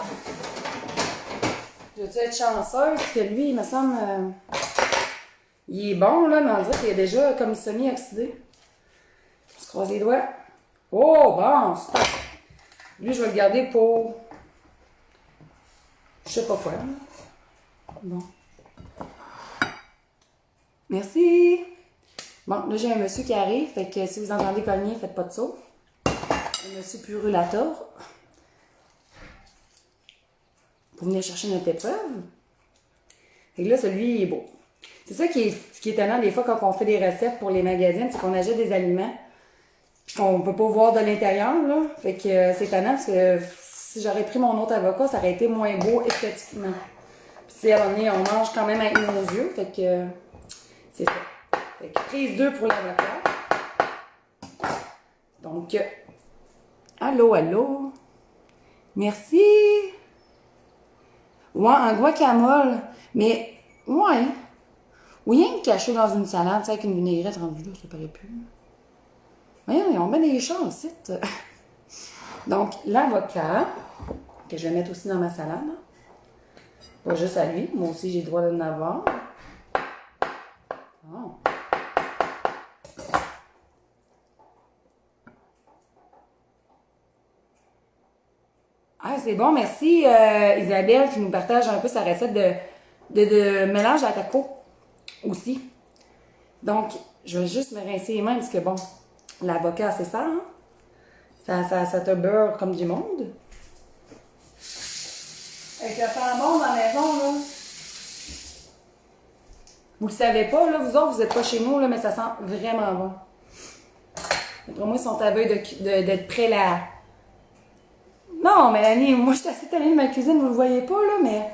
Je vais être chanceuse parce que lui, il me semble. Il est bon, là, mais on dirait qu'il est déjà comme semi-oxydé. Je croise les doigts. Oh, bon, super. Lui, je vais le garder pour. Je sais pas quoi. Là. Bon. Merci. Bon, là, j'ai un monsieur qui arrive, fait que si vous entendez cogner, faites pas de saut. Un monsieur purulator. Pour venir chercher notre épreuve. Fait que là, celui, il est beau. C'est ça ce qui est étonnant des fois quand on fait des recettes pour les magazines, c'est qu'on achète des aliments qu'on peut pas voir de l'intérieur, là. Fait que c'est étonnant parce que si j'aurais pris mon autre avocat, ça aurait été moins beau esthétiquement. Puis si à un moment donné, on mange quand même avec nos yeux, fait que c'est ça. Fait que prise 2 pour l'avocat. Donc, allô, allô. Merci. Ouais, un guacamole. Mais, ouais. Ou rien que caché dans une salade, tu sais, avec une vinaigrette rendue là, ça paraît plus. Voyons, on met des choses aussi. Donc, l'avocat, que je vais mettre aussi dans ma salade. Pas juste à lui, moi aussi j'ai le droit d'en avoir. Oh. Ah, c'est bon, merci Isabelle qui nous partage un peu sa recette de mélange à taco aussi. Donc, je vais juste me rincer les mains parce que bon, l'avocat, c'est ça, hein? Ça te beurre comme du monde. Et ça sent bon dans la maison, là. Vous le savez pas, là, vous autres, vous êtes pas chez nous, là, mais ça sent vraiment bon. Après moi, ils sont à veille d'être prêts là. Non, Mélanie, moi, je suis assez tannée de ma cuisine, vous le voyez pas, là, mais...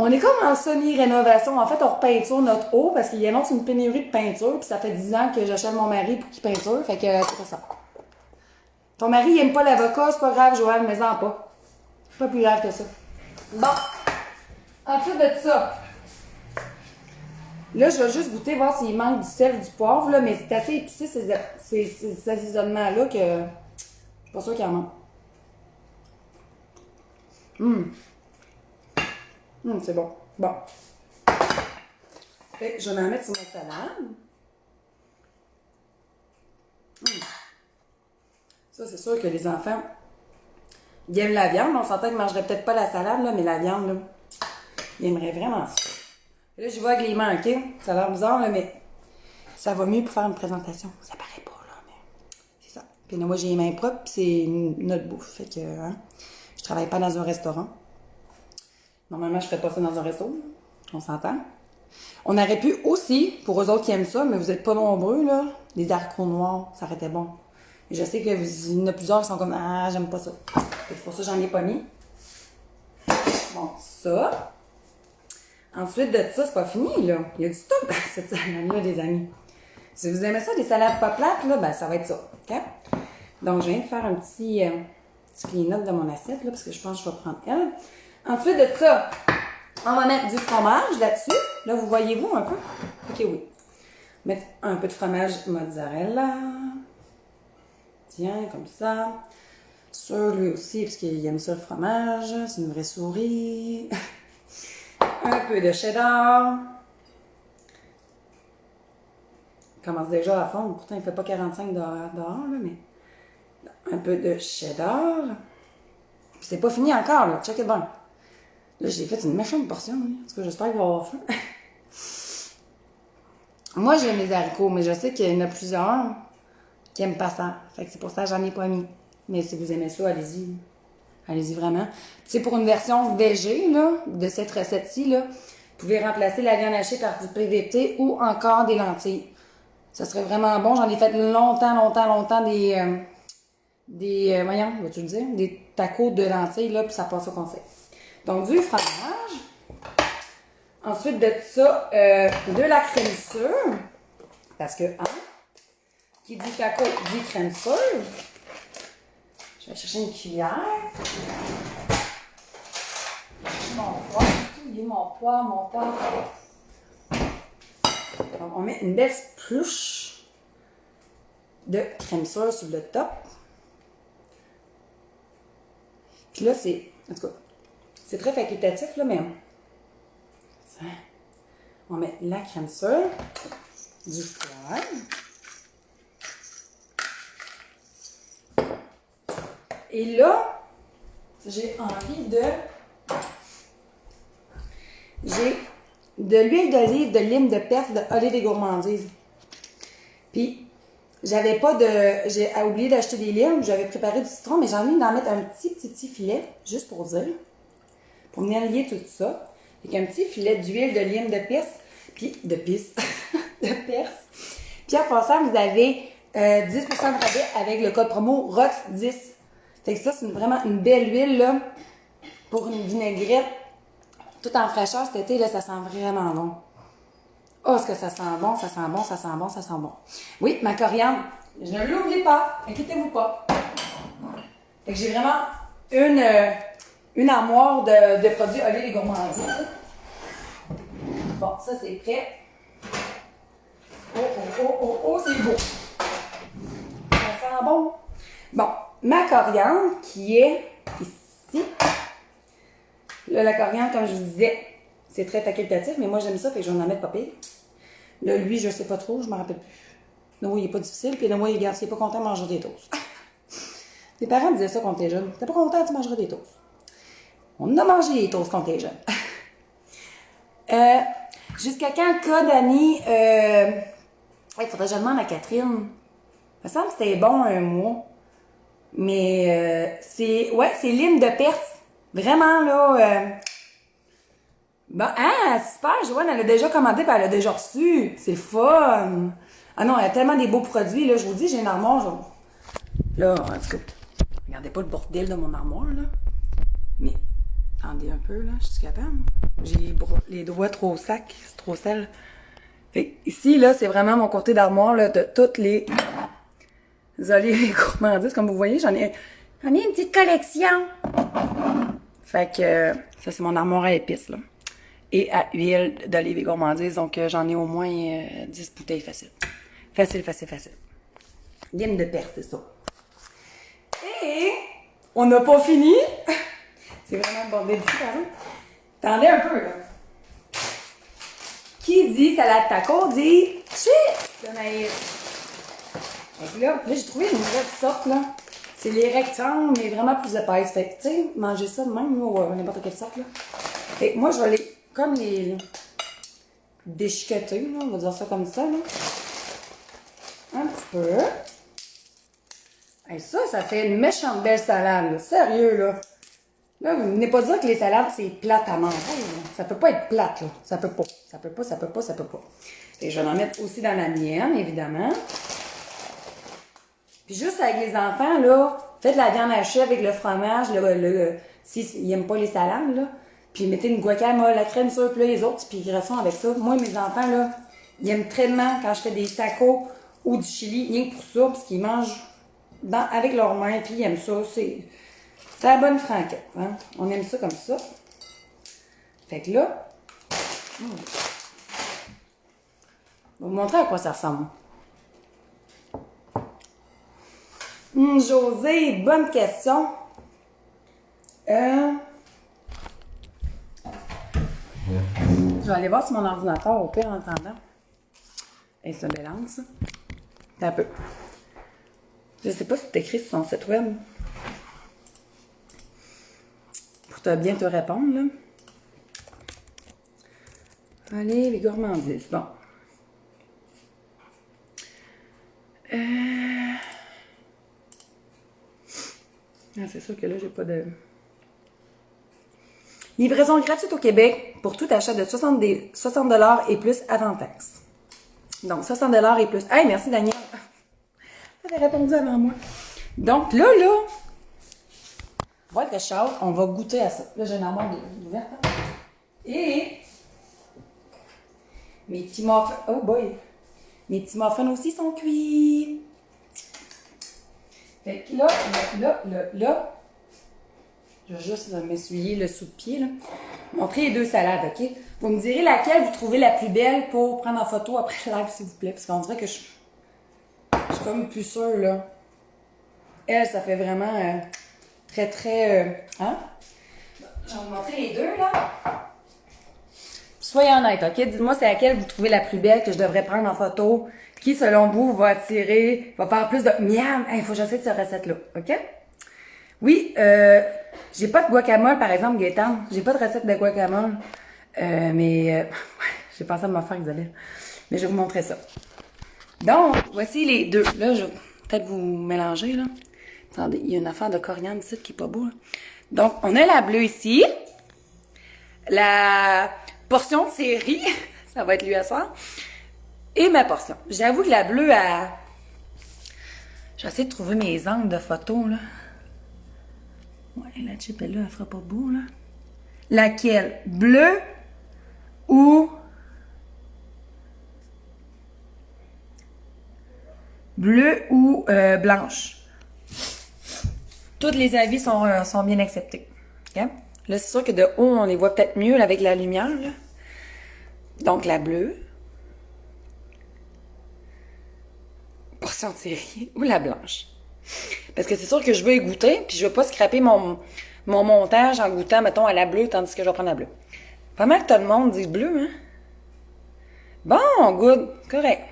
On est comme en semi-rénovation. En fait, on repeinture notre eau parce qu'il y annonce une pénurie de peinture, puis ça fait 10 ans que j'achète mon mari pour qu'il peinture, fait que c'est pas ça. Ton mari, il aime pas l'avocat, c'est pas grave, Joanne, mais en pas. C'est pas plus grave que ça. Bon. Ensuite de ça, là, je vais juste goûter, voir s'il manque du sel, du poivre, là, mais c'est assez épicé, ces assaisonnements-là, que je suis pas sûre qu'il en manque. C'est bon. Bon. Fait que je vais m'en mettre sur ma salade. Ça, c'est sûr que les enfants, ils aiment la viande. On s'entend qu'ils ne mangeraient peut-être pas la salade, là, mais la viande, là, ils aimeraient vraiment ça. Et là, je vois avec les mains, OK? Ça a l'air bizarre, là, mais ça va mieux pour faire une présentation. Ça paraît pas, là, mais c'est ça. Puis là, moi, j'ai les mains propres, puis c'est notre bouffe. Fait que, hein, je travaille pas dans un restaurant. Normalement, je ferais pas ça dans un resto, là. On s'entend. On aurait pu aussi, pour eux autres qui aiment ça, mais vous êtes pas nombreux, là, des haricots noirs, ça aurait été bon. Et je sais qu'il y en a plusieurs qui sont comme « Ah, j'aime pas ça ». C'est pour ça que j'en ai pas mis. Bon, ça. Ensuite de ça, c'est pas fini, là. Il y a du tout dans cette salade-là, les amis. Si vous aimez ça, des salades pas plates, là, ben ça va être ça, OK? Donc, je viens de faire un petit clean-up de mon assiette, là, parce que je pense que je vais prendre elle. Ensuite de ça, on va mettre du fromage là-dessus. Là, vous voyez-vous un peu? OK, oui. Mettre un peu de fromage mozzarella. Tiens, comme ça. Sur lui aussi, parce qu'il aime ça le fromage. C'est une vraie souris. Un peu de cheddar. Il commence déjà à fondre. Pourtant, il ne fait pas 45 dehors, là, mais... Un peu de cheddar. Puis c'est pas fini encore, là. Check it bien. Là, j'ai fait une méchante portion. Hein. En tout cas, j'espère qu'il va avoir faim. Moi, j'aime les haricots, mais je sais qu'il y en a plusieurs qui aiment pas ça. Fait que c'est pour ça que j'en ai pas mis. Mais si vous aimez ça, allez-y. Allez-y vraiment. Tu sais, pour une version végé, là, de cette recette-ci, là, vous pouvez remplacer la viande hachée par du PVT ou encore des lentilles. Ça serait vraiment bon. J'en ai fait longtemps voyons, vas-tu le dire? Des tacos de lentilles, là, puis ça passe au conseil. Donc, du fromage. Ensuite de ça, de la crème sûre. Parce que, hein, qui dit taco dit crème sûre. Je vais chercher une cuillère. Mon poids. Donc, on met une belle splouche de crème sûre sur le top. Puis là, c'est, en tout cas, c'est très facultatif, là, mais ça, on va mettre la crème sole, du poivre. Et là, j'ai de l'huile d'olive, de lime de Perse, de Olive et Gourmandise. Puis, j'avais pas de... J'ai oublié d'acheter des limes, j'avais préparé du citron, mais j'ai envie d'en mettre un petit filet, juste pour dire, pour venir lier tout ça. Avec un petit filet d'huile de lime de Perse, puis de pisse, de Perse. Puis en passant, vous avez 10% de rabais avec le code promo ROX10. Fait que ça, c'est vraiment une belle huile, là, pour une vinaigrette. Tout en fraîcheur cet été, là, ça sent vraiment bon. Oh, est-ce que ça sent bon, ça sent bon, ça sent bon, ça sent bon. Oui, ma coriandre, je ne l'oublie pas, inquiétez-vous pas. Fait que j'ai vraiment une armoire de produits Olive et Gourmandise. Bon, ça c'est prêt. Oh, c'est beau. Ça sent bon. Bon, ma coriandre qui est ici. Là, la coriandre, comme je vous disais, c'est très facultatif, mais moi j'aime ça, fait que je vais en mettre pas pire. Là, lui, je sais pas trop, je m'en rappelle plus. Noah, il est pas difficile, puis Noah, il est pas content de manger des toasts. Tes parents disaient ça quand t'es jeune. T'es pas content, tu mangerais des toasts. On a mangé des toasts quand t'es jeune. Jusqu'à quand le cas, Dani? Il faudrait que je demande à Catherine. Il me semble que c'était bon un mois. Mais c'est lime de Perse. Vraiment, là... Bon, super, Joanne, elle a déjà commandé, puis elle a déjà reçu. C'est fun. Ah non, il y a tellement des beaux produits, là. Je vous dis, j'ai une armoire, là, en tout cas, regardez pas le bordel de mon armoire, là. Mais, attendez un peu, là, je suis capable. J'ai les doigts trop secs, trop sales. Fait ici, là, c'est vraiment mon côté d'armoire, là, de toutes les olives et gourmandises. Comme vous voyez, j'en ai une petite collection. Fait que, ça, c'est mon armoire à épices, là. Et à huile d'olive et gourmandise. Donc, j'en ai au moins 10 bouteilles faciles. Facile. Lime de Perse, c'est ça. Et on n'a pas fini. C'est vraiment le bordel ici, par exemple. Attendez un peu, là. Qui dit salade taco dit chips de maïs. Donc là, j'ai trouvé une nouvelle sorte, là. C'est les rectangles, mais vraiment plus épaisses. Fait que, tu sais, manger ça de même, ou n'importe quelle sorte, là. Fait que moi, je vais les déchiqueter, là, on va dire ça comme ça, là. Un petit peu. Et ça fait une méchante belle salade, là. Sérieux, là. Là, vous venez pas dire que les salades, c'est plate à manger, là. Ça peut pas être plate, là. Ça peut pas. Et je vais en mettre aussi dans la mienne, évidemment. Puis juste avec les enfants, là, faites la viande hachée avec le fromage, s'ils n'aiment pas les salades, là. Puis mettez une guacamole, la crème sur, puis là, les autres, puis ils restent avec ça. Moi, mes enfants, là, ils aiment tellement quand je fais des tacos ou du chili, rien que pour ça, parce qu'ils mangent avec leurs mains, puis ils aiment ça. C'est la bonne franquette, hein. On aime ça comme ça. Fait que là, je vais vous montrer à quoi ça ressemble. José, bonne question. Je vais aller voir sur mon ordinateur au pire en attendant. Et c'est un mélange, ça. C'est un peu. Je sais pas si c'est écrit sur son site web. Pour bien te répondre, là. Allez, les gourmandises. Bon. C'est sûr que là, j'ai pas de... Livraison gratuite au Québec pour tout achat de 60 $ et plus avant taxe. Donc, 60 $ et plus. Hey, merci Daniel. Tu avais répondu avant moi. Donc, là, voilà que chaud, on va goûter à ça. Là, j'ai une armoire ouverte. Et mes petits muffins. Oh boy! Mes petits muffins aussi sont cuits. Fait que là, je vais juste m'essuyer le sous-pied, là. Montrer les deux salades, OK? Vous me direz laquelle vous trouvez la plus belle pour prendre en photo après le live, s'il vous plaît. Parce qu'on dirait que je suis comme plus sûre, là. Elle, ça fait vraiment très, très... hein? Je vais vous montrer les deux, là. Soyez honnête, OK? Dites-moi c'est laquelle vous trouvez la plus belle que je devrais prendre en photo. Qui, selon vous, va attirer, va faire plus de... Miam! Il faut que j'essaie de cette recette-là, OK? Oui, j'ai pas de guacamole, par exemple, Gaëtan. J'ai pas de recette de guacamole. Mais... j'ai pensé à m'en faire, Isabelle. Mais je vais vous montrer ça. Donc, voici les deux. Là, je vais peut-être vous mélanger, là. Attendez, il y a une affaire de coriandre ici qui est pas beau, là. Donc, on a la bleue ici. La portion de série, ça va être l'USR. Et ma portion. J'avoue que la bleue, a... J'essaie de trouver mes angles de photos, là. Ouais, la chip, elle, là, elle fera pas beau, là. Laquelle? Bleue ou... Bleue ou blanche? Tous les avis sont bien acceptés. Okay? Là, c'est sûr que de haut, on les voit peut-être mieux là, avec la lumière. Là. Donc, la bleue. Portion de série. Ou la blanche. Parce que c'est sûr que je veux y goûter, puis je veux pas scraper mon montage en goûtant, mettons, à la bleue, tandis que je vais prendre la bleue. Pas mal que tout le monde dit bleu, hein? Bon, good. Correct.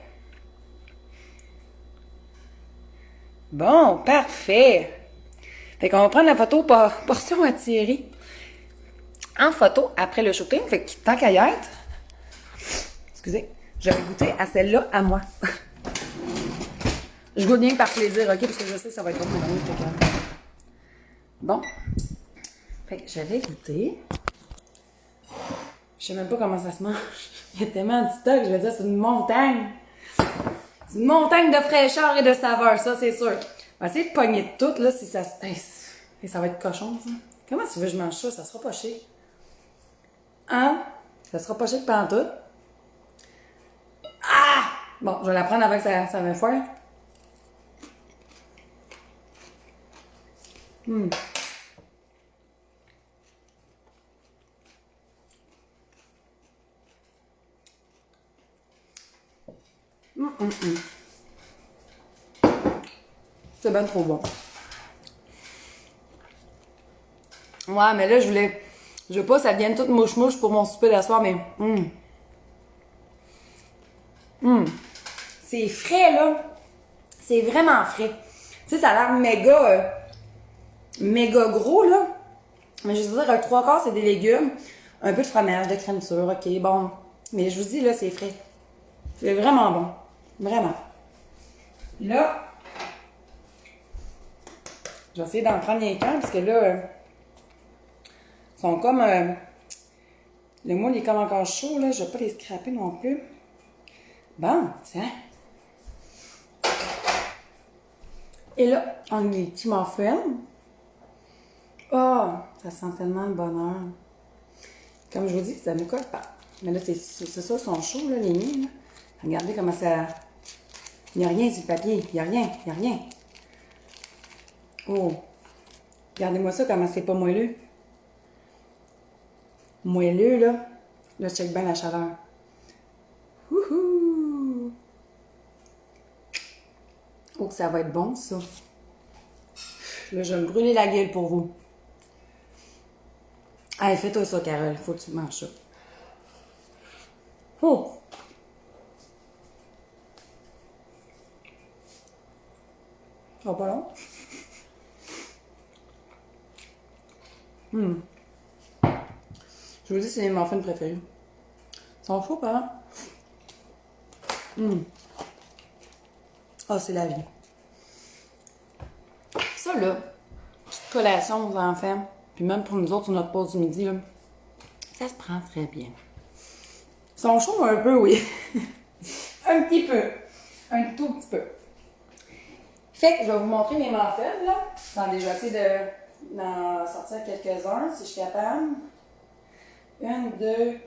Bon, parfait. Fait qu'on va prendre la photo par portion à Thierry en photo après le shooting. Fait que tant qu'à y être, excusez, je vais goûter à celle-là à moi. Je goûte bien par plaisir, ok? Parce que je sais que ça va être bon pour nous. Bon. Fait que je vais goûter. Je sais même pas comment ça se mange. Il y a tellement de stock, je vais dire, c'est une montagne. C'est une montagne de fraîcheur et de saveur, ça, c'est sûr. On va essayer de pogner de tout, là, si ça... Et ça va être cochon, ça. Comment tu veux que je mange ça? Ça sera pas chic. Hein? Ça sera pas chic pendant tout. Ah! Bon, je vais la prendre avant que ça me foire. C'est bien trop bon. Ouais, mais là, je veux pas que ça devienne toute mouche-mouche pour mon souper d'asseoir, mais... C'est frais, là. C'est vraiment frais. Tu sais, ça a l'air méga gros, là. Mais je veux dire, un 3/4, c'est des légumes. Un peu de fromage, de crème sure, ok, bon. Mais je vous dis, là, c'est frais. C'est vraiment bon. Vraiment. Là, je vais essayer d'en prendre rien qu'un, parce que là, ils sont comme... le moule est comme encore chaud, là. Je vais pas les scraper non plus. Bon, tiens. Et là, on a les petits muffins. Oh, ça sent tellement le bonheur. Comme je vous dis, ça ne colle pas. Mais là, c'est ça, ils sont chauds, là, les miens. Là. Regardez comment ça... Il n'y a rien sur le papier. Il n'y a rien. Oh. Regardez-moi ça, comment c'est pas moelleux. Moelleux, là. Là, je check bien la chaleur. Wouhou! Oh, que ça va être bon, ça. Là, je vais me brûler la gueule pour vous. Allez, fais-toi ça, Carole. Faut que tu manges ça. Oh! Ça va pas long? Je vous dis, c'est mes muffins préférés. Ils sont chauds, pas? Oh, c'est la vie. Ça, là, petite collation aux enfants, puis même pour nous autres sur notre pause du midi, là, ça se prend très bien. Ils sont chauds un peu, oui. Un petit peu. Un tout petit peu. Fait que je vais vous montrer mes muffins, là. Attendez, je vais essayer d'en sortir quelques-uns, si je suis capable. 1, 2,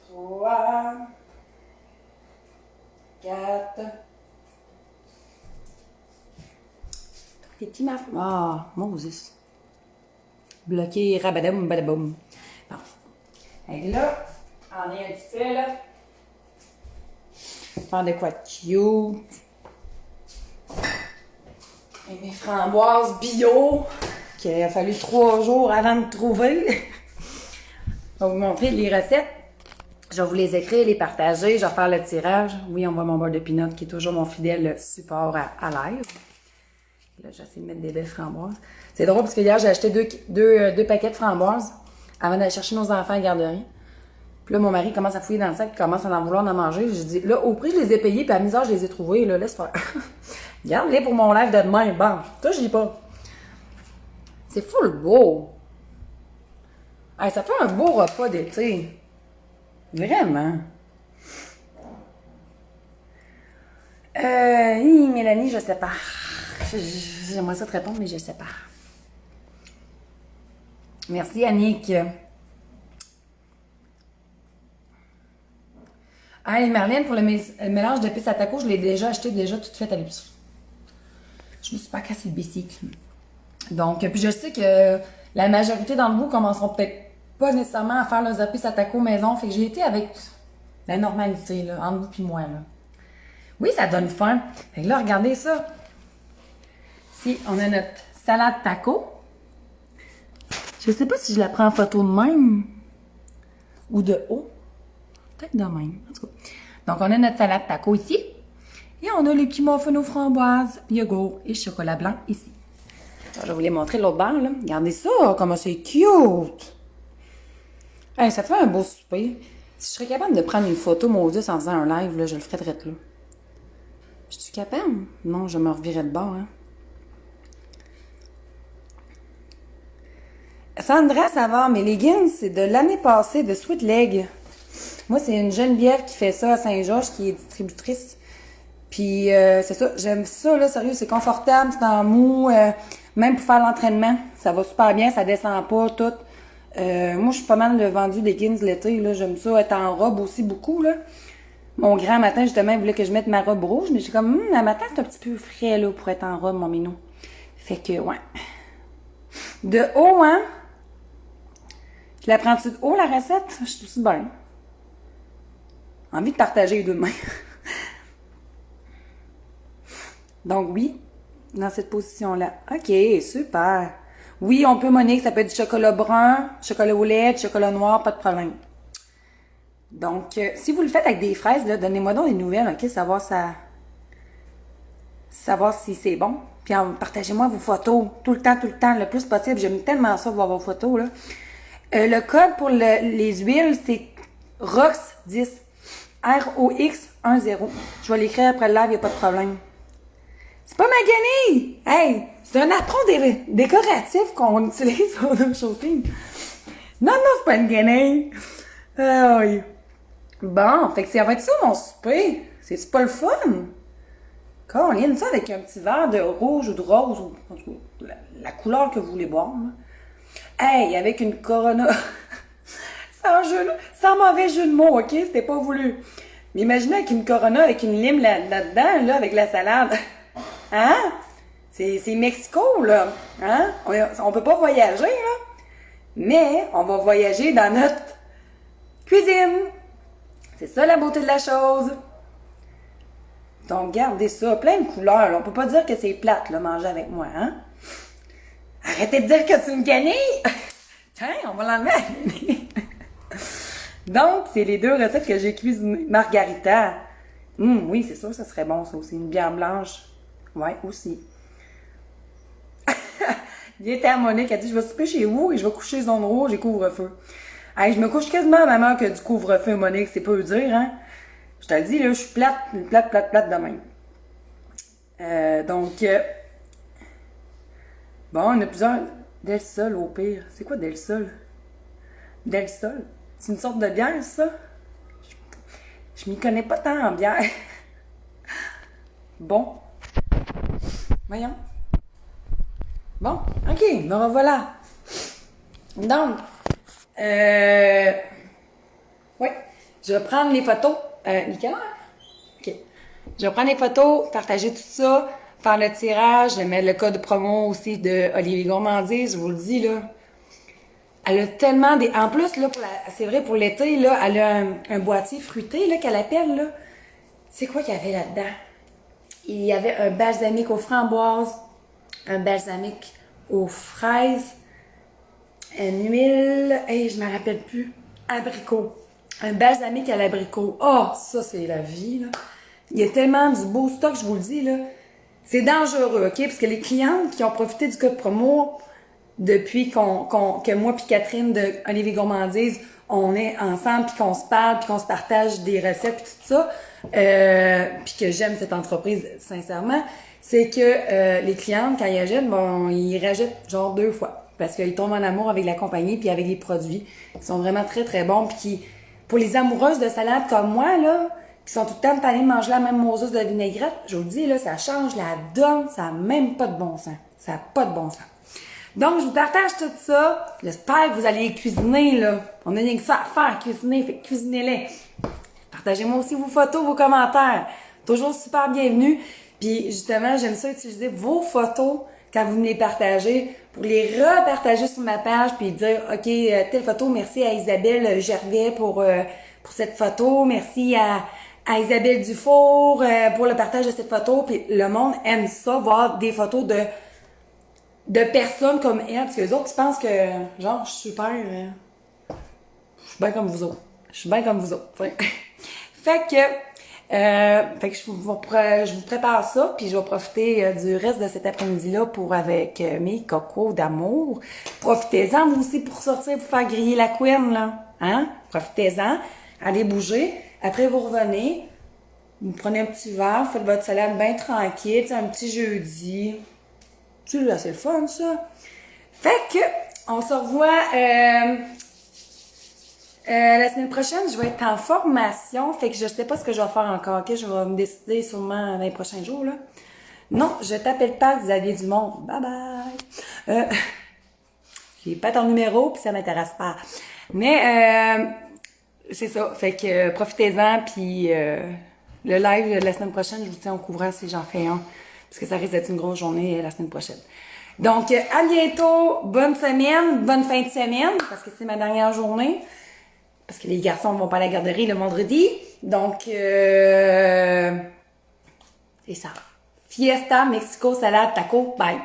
3, 4. Des petits muffins. Ah, Moses. Bloqué, rabadam, badaboum. Bon. Et là, on est un petit peu, là. Faire de quoi de cute. mes framboises bio, qu'il a fallu 3 jours avant de trouver. Je vais vous montrer les recettes. Je vais vous les écrire, les partager, je vais faire le tirage. Oui, on voit mon beurre de pinot qui est toujours mon fidèle support à live. Là, j'essaie de mettre des belles framboises. C'est drôle parce que hier, j'ai acheté deux paquets de framboises avant d'aller chercher nos enfants à la garderie. Puis là, mon mari commence à fouiller dans le sac, il commence à en vouloir en manger. J'ai dit, là, au prix, je les ai payés, puis à misère, je les ai trouvés, là, laisse faire. Garde-les pour mon live de demain. Bon, toi, je dis pas. C'est full beau. Hey, ça fait un beau repas d'été. Vraiment. Mélanie, je sais pas. J'aimerais ça te répondre, mais je sais pas. Merci, Annick. Hey, Marlène, pour le mélange de pisse à taco, je l'ai déjà acheté, déjà tout fait à l'épicerie. Je me suis pas cassé le bicycle. Donc, puis je sais que la majorité d'entre vous commenceront peut-être pas nécessairement à faire leurs pisse à taco maison. Fait que j'ai été avec la normalité, là, entre vous et moi, là. Oui, ça donne faim. Fait que là, regardez ça. Ici, on a notre salade taco. Je sais pas si je la prends en photo de même ou de haut. Peut-être de même, en tout cas. Donc, on a notre salade taco ici. Et on a les petits muffins aux framboises, yogourt et chocolat blanc ici. Alors, je vais vous les montrer de l'autre bord, là. Regardez ça, comment c'est cute! Hey, ça fait un beau souper. Si je serais capable de prendre une photo maudite en faisant un live, là, je le ferais direct là. Je suis capable? Non, je me revirais de bord, hein. Sandra Savard, mes leggings, c'est de l'année passée, de Sweet Leg. Moi, c'est une Geneviève qui fait ça à Saint-Georges, qui est distributrice. Puis, c'est ça, j'aime ça, là, sérieux, c'est confortable, c'est en mou, même pour faire l'entraînement, ça va super bien, ça descend pas, tout. Moi, je suis pas mal vendu des leggings l'été, là, j'aime ça, être en robe aussi beaucoup, là. Mon grand matin, justement, il voulait que je mette ma robe rouge, mais j'ai comme, le matin, c'est un petit peu frais, là, pour être en robe, mon minou. Fait que, ouais. De haut, hein? Je la prends-tu de haut, la recette? Je suis aussi bien. Envie de partager les deux mains. Donc, oui, dans cette position-là. OK, super. Oui, on peut, Monique, ça peut être du chocolat brun, chocolat au lait, du chocolat noir, pas de problème. Donc, si vous le faites avec des fraises, là, donnez-moi donc des nouvelles, OK? Savoir si c'est bon. Puis partagez-moi vos photos tout le temps, le plus possible. J'aime tellement ça, voir vos photos, là. Le code pour les huiles, c'est ROX10. ROX10. Je vais l'écrire après le live, il n'y a pas de problème. C'est pas magané! Hey! C'est un apron décoratif qu'on utilise sur notre shopping. Non, c'est pas une guenille. Ah oui. Bon, fait que ça va être ça mon souper. C'est pas le fun? Quand on ligne ça avec un petit verre de rouge ou de rose, ou en tout cas, la couleur que vous voulez boire. Là. Hey, avec une Corona. sans mauvais jeu de mots, OK? C'était pas voulu. Mais imaginez avec une Corona, avec une lime là-dedans, là, avec la salade. Hein? C'est Mexico, là. Hein? On peut pas voyager, là. Mais on va voyager dans notre cuisine. C'est ça la beauté de la chose. Donc, gardez ça. Plein de couleurs, là. On peut pas dire que c'est plate, là, manger avec moi, hein? Arrêtez de dire que c'est une guenille! Tiens, on va l'enlever. Donc, c'est les deux recettes que j'ai cuisinées. Margarita. Oui, c'est sûr, ça serait bon, ça aussi. Une bière blanche. Ouais, aussi. Il était à Monique, elle dit, je vais souper chez vous et je vais coucher zone rouge et couvre-feu. Hey, je me couche quasiment à même heure que du couvre-feu, Monique, c'est peu dire, hein. Je te le dis, là, je suis plate de même. Bon, on a plusieurs. Del Sol, au pire. C'est quoi Del Sol? Del Sol? C'est une sorte de bière, ça? Je m'y connais pas tant en bière. Bon. Voyons. Bon, OK, me revoilà. Donc, oui, je vais prendre les photos. Nickel? OK. Je vais prendre les photos, partager tout ça, faire le tirage, mettre le code promo aussi de Olivier Gourmandise, je vous le dis, là. Elle a tellement des... En plus, là, c'est vrai, pour l'été, là, elle a un boîtier fruité, là, qu'elle appelle, là. C'est quoi qu'il y avait là-dedans? Il y avait un balsamique aux framboises, un balsamique aux fraises, une huile, hey, je me rappelle plus, abricot. Un balsamique à l'abricot. Oh, ça, c'est la vie, là. Il y a tellement du beau stock, je vous le dis, là. C'est dangereux, OK? Parce que les clientes qui ont profité du code promo depuis que moi puis Catherine de Olivier Gourmandise, on est ensemble, puis qu'on se parle, puis qu'on se partage des recettes, puis tout ça, puis que j'aime cette entreprise, sincèrement, c'est que les clientes, quand ils achètent, bon, ils rachètent genre 2 fois. Parce qu'ils tombent en amour avec la compagnie, puis avec les produits, qui sont vraiment très, très bons, puis qui, pour les amoureuses de salade comme moi, là, qui sont tout le temps tannées de manger la même moseuse de vinaigrette, je vous le dis, là, ça change la donne, ça n'a même pas de bon sens. Ça n'a pas de bon sens. Donc, je vous partage tout ça. J'espère que vous allez les cuisiner, là. On a rien que ça à faire, cuisiner, fait cuisinez-les. Partagez-moi aussi vos photos, vos commentaires. Toujours super bienvenue. Puis, justement, j'aime ça utiliser vos photos quand vous me les partagez pour les repartager sur ma page puis dire, OK, telle photo, merci à Isabelle Gervais pour cette photo. Merci à Isabelle Dufour pour le partage de cette photo. Puis, le monde aime ça, voir des photos de personnes comme elle, parce que les autres, ils pensent que, genre, je suis super, je suis bien comme vous autres. Je suis bien comme vous autres. Fait que je vous prépare ça, puis je vais profiter du reste de cet après-midi-là pour avec mes cocos d'amour. Profitez-en, vous aussi, pour sortir, pour faire griller la couenne, là. Hein? Profitez-en. Allez bouger. Après, vous revenez. Vous prenez un petit verre, faites votre salade bien tranquille, un petit jeudi. C'est là, c'est le fun, ça. Fait que, on se revoit la semaine prochaine. Je vais être en formation. Fait que je sais pas ce que je vais faire encore. OK? Je vais me décider sûrement dans les prochains jours, là. Non, je t'appelle pas Xavier Dumont. Bye bye. J'ai pas ton numéro, puis ça m'intéresse pas. Mais, c'est ça. Fait que, profitez-en, puis le live de la semaine prochaine, je vous tiens au courant si j'en fais un. Parce que ça risque d'être une grosse journée la semaine prochaine. Donc, à bientôt. Bonne semaine, bonne fin de semaine, parce que c'est ma dernière journée. Parce que les garçons ne vont pas à la garderie le vendredi. Donc, c'est ça. Fiesta, Mexico, salade, taco, bye.